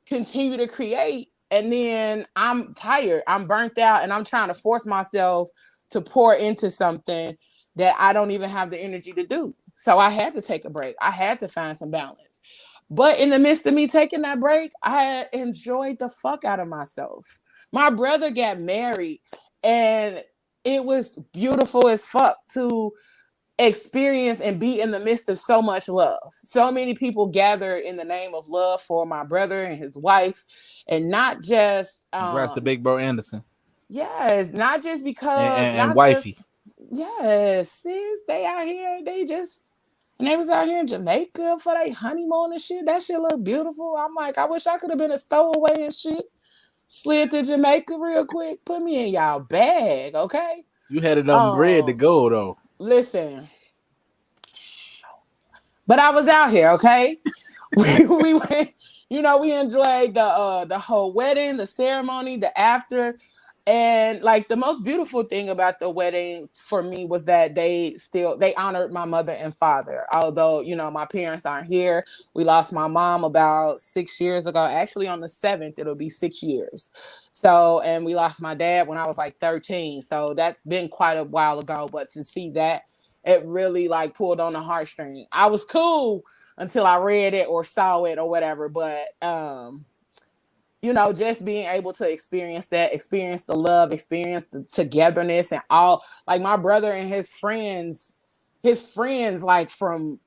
continue to create and then I'm tired, I'm burnt out, and I'm trying to force myself to pour into something that I don't even have the energy to do. So I had to take a break. I had to find some balance. But in the midst of me taking that break, I enjoyed the fuck out of myself. My brother got married and it was beautiful as fuck to experience and be in the midst of so much love. So many people gathered in the name of love for my brother and his wife, and not just Congrats to Big Bro Anderson. Yes, not just because and wifey. Yes, sis, they out here, and they was out here in Jamaica for their honeymoon and shit. That shit look beautiful. I'm like, I wish I could have been a stowaway and shit. Slid to Jamaica real quick. Put me in y'all bag, okay? You had enough bread to go though. Listen. But I was out here, okay? we went, we enjoyed the whole wedding, the ceremony, the after. And like the most beautiful thing about the wedding for me was that they honored my mother and father. Although, my parents aren't here. We lost my mom about 6 years ago. Actually, on the 7th, it'll be 6 years. So, and we lost my dad when I was like 13. So that's been quite a while ago. But to see that, it really like pulled on the heartstring. I was cool until I read it or saw it or whatever. But, just being able to experience the love, experience the togetherness and all, like my brother and his friends like from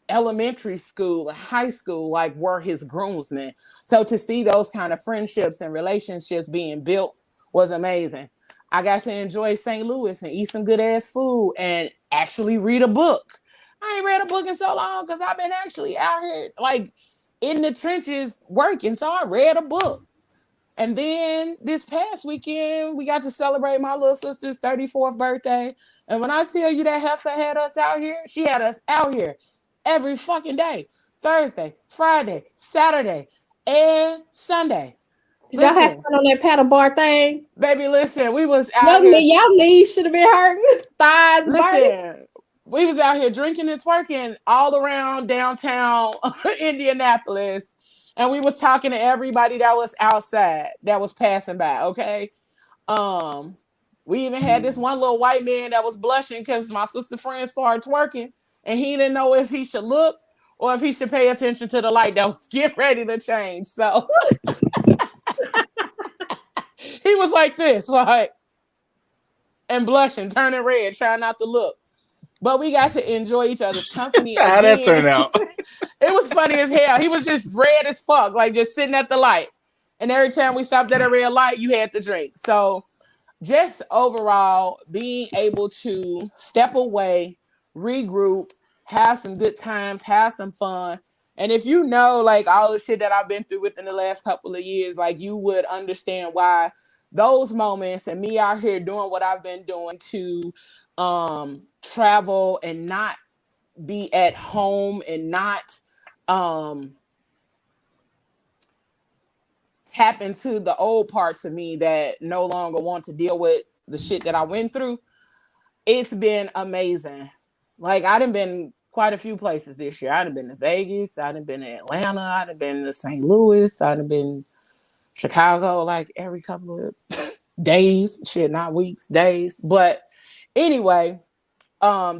elementary school and high school, like were his groomsmen. So to see those kind of friendships and relationships being built was amazing. I got to enjoy St. Louis and eat some good ass food and actually read a book. I ain't read a book in so long because I've been actually out here like in the trenches working. So I read a book. And then this past weekend, we got to celebrate my little sister's 34th birthday. And when I tell you that heifer had us out here, she had us out here every fucking day. Thursday, Friday, Saturday, and Sunday. Did y'all have fun on that paddle bar thing? Baby, listen, we was out here. Y'all knees should have been hurting. Thighs burning. We was out here drinking and twerking all around downtown Indianapolis. And we was talking to everybody that was outside, that was passing by, okay? We even had this one little white man that was blushing because my sister friend started twerking. And he didn't know if he should look or if he should pay attention to the light that was getting ready to change. So he was like this, like, and blushing, turning red, trying not to look. But we got to enjoy each other's company. How'd that turn out? It was funny as hell. He was just red as fuck, like just sitting at the light. And every time we stopped at a red light, you had to drink. So just overall, being able to step away, regroup, have some good times, have some fun. And if you know, like all the shit that I've been through within the last couple of years, like you would understand why those moments and me out here doing what I've been doing to travel and not be at home and not tap into the old parts of me that no longer want to deal with the shit that I went through. It's been amazing. Like I done been quite a few places this year. I done been to Vegas, I done been to Atlanta, I done been to St. Louis, I done been Chicago, like every couple of days, shit, not weeks, days. But anyway,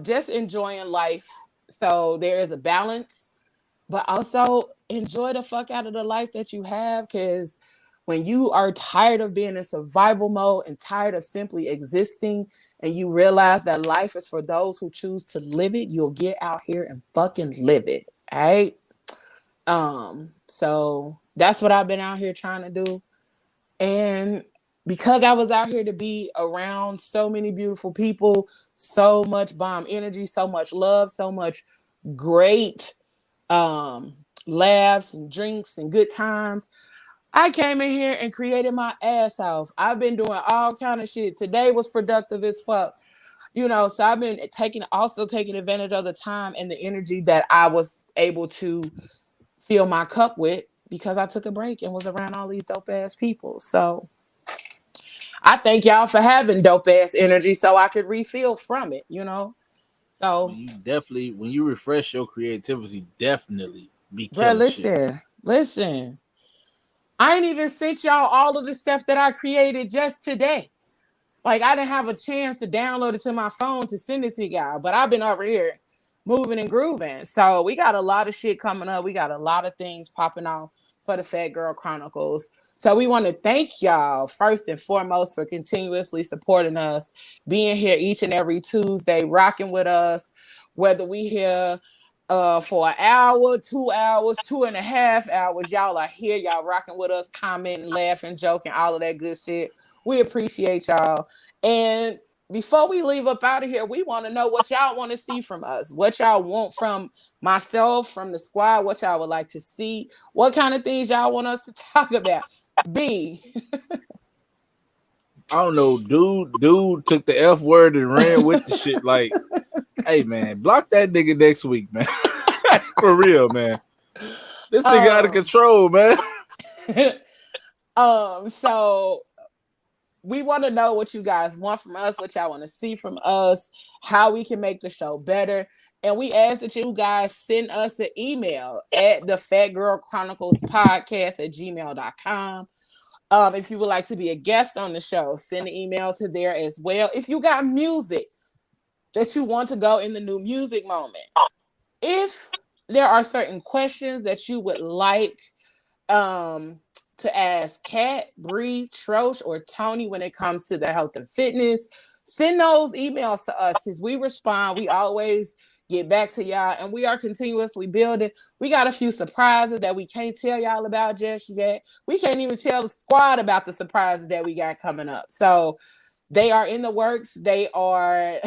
just enjoying life. So there is a balance, but also enjoy the fuck out of the life that you have, because when you are tired of being in survival mode and tired of simply existing and you realize that life is for those who choose to live it, you'll get out here and fucking live it. All right. So that's what I've been out here trying to do. And because I was out here to be around so many beautiful people, so much bomb energy, so much love, so much great laughs and drinks and good times, I came in here and created my ass off. I've been doing all kind of shit. Today was productive as fuck. So I've been taking advantage of the time and the energy that I was able to fill my cup with because I took a break and was around all these dope ass people. So I thank y'all for having dope ass energy so I could refill from it, So, When you refresh your creativity, definitely be bro, killing shit. listen. I ain't even sent y'all all of the stuff that I created just today. Like, I didn't have a chance to download it to my phone to send it to y'all, but I've been over here moving and grooving. So we got a lot of shit coming up. We got a lot of things popping off for the Fat Girl Chronicles. So we want to thank y'all first and foremost for continuously supporting us, being here each and every Tuesday, rocking with us, whether we here for an hour, 2 hours, 2.5 hours. Y'all are here, y'all rocking with us, commenting, laughing, joking, all of that good shit. We appreciate y'all. And before we leave up out of here, we want to know what y'all want to see from us, what y'all want from myself, from the squad, what y'all would like to see, what kind of things y'all want us to talk about. B. I don't know, dude took the F word and ran with the shit. Like, hey man, block that nigga next week, man. For real, man. This nigga out of control, man. So we want to know what you guys want from us, what y'all want to see from us, how we can make the show better. And we ask that you guys send us an email at the Fat Girl Chronicles podcast at gmail.com. If you would like to be a guest on the show, send an email to there as well. If you got music that you want to go in the new music moment, if there are certain questions that you would like to ask Kat, Bree, Trosh, or Tony when it comes to their health and fitness, send those emails to us because we respond. We always get back to y'all, and we are continuously building. We got a few surprises that we can't tell y'all about just yet. We can't even tell the squad about the surprises that we got coming up. So they are in the works. They are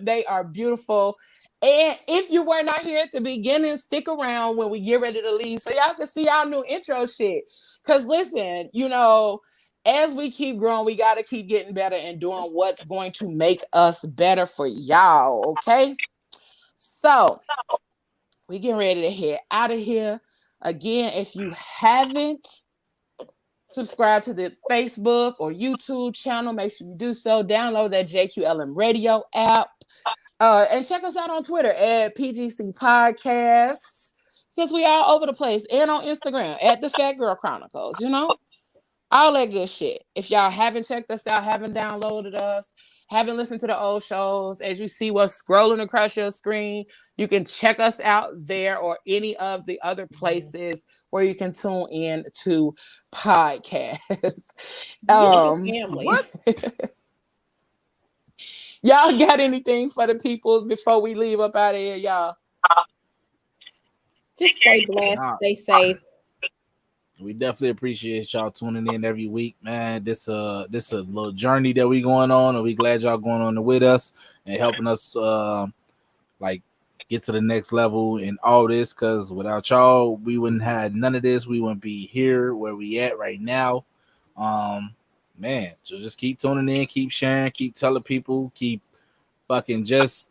they are beautiful. And if you were not here at the beginning, stick around when we get ready to leave so y'all can see our new intro shit. Because listen, as we keep growing, we got to keep getting better and doing what's going to make us better for y'all, okay? So we getting ready to head out of here. Again, if you haven't subscribed to the Facebook or YouTube channel, make sure you do so. Download that JQLM Radio app. And check us out on Twitter at PGC Podcasts because we are all over the place, and on Instagram at the Fat Girl Chronicles, all that good shit. If y'all haven't checked us out, haven't downloaded us, haven't listened to the old shows, as you see what's scrolling across your screen, you can check us out there or any of the other places where you can tune in to podcasts. What? Y'all got anything for the peoples before we leave up out of here, y'all? Just stay blessed, stay safe. We definitely appreciate y'all tuning in every week, man. This a little journey that we going on, and we glad y'all going on with us and helping us get to the next level and all this. Because without y'all, we wouldn't have none of this. We wouldn't be here where we at right now. Man, so just keep tuning in, keep sharing, keep telling people, keep fucking just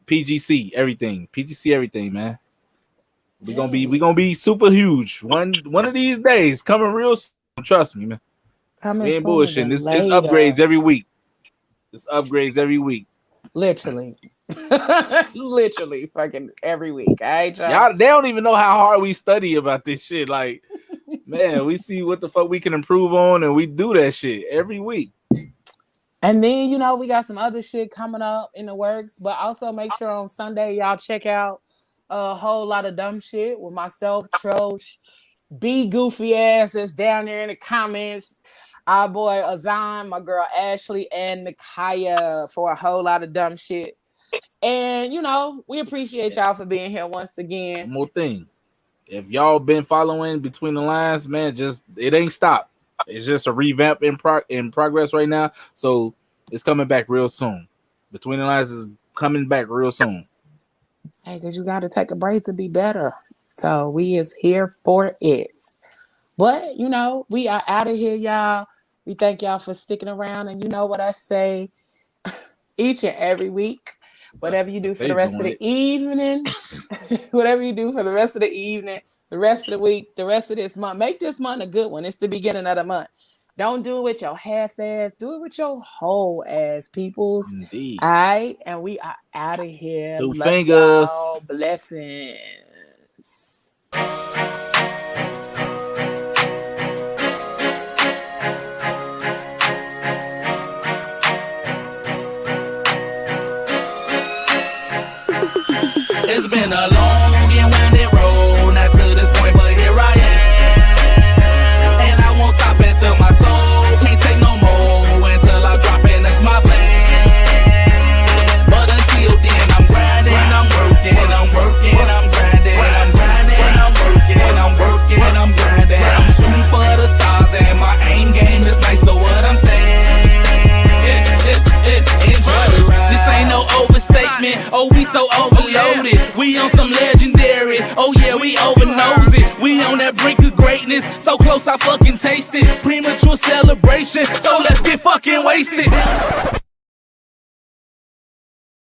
PGC everything, man. We gonna be super huge one of these days. Coming real soon. Trust me, man. We ain't bullshitting. It's upgrades every week. It's upgrades every week. Literally. Literally fucking every week. All right, y'all. They don't even know how hard we study about this shit. Like, man, we see what the fuck we can improve on, and we do that shit every week. And then, we got some other shit coming up in the works, but also make sure on Sunday y'all check out a whole lot of dumb shit with myself, Trosh, B goofy ass that's down there in the comments, our boy Azan, my girl Ashley, and Nakaya for a whole lot of dumb shit. And we appreciate y'all for being here once again. One more thing. If y'all been following Between the Lines, man, it ain't stopped. It's just a revamp in progress right now. So it's coming back real soon. Between the Lines is coming back real soon. Hey, because you got to take a break to be better. So we is here for it. But, we are out of here, y'all. We thank y'all for sticking around. And you know what I say each and every week. Whatever you do for the rest of the evening, whatever you do for the rest of the evening, the rest of the week, the rest of this month, make this month a good one. It's the beginning of the month. Don't do it with your half ass. Do it with your whole ass, peoples. Indeed. All right, and we are out of here. 2 Love fingers. y'all. Blessings. It's been a long and winding road, not to this point, but here I am. And I won't stop until my soul can't take no more, until I drop in, that's my plan. But until then, I'm grinding, I'm working, I'm working, I'm grinding, I'm grinding, I'm working, I'm working, I'm grinding. I'm shooting for the stars and my aim game is nice, so what I'm saying, it's enjoy the ride. This ain't no overstatement, oh we so overloaded. We on some legendary, oh yeah, we over nosy. We on that brink of greatness, so close I fucking taste it. Premature celebration, so let's get fucking wasted.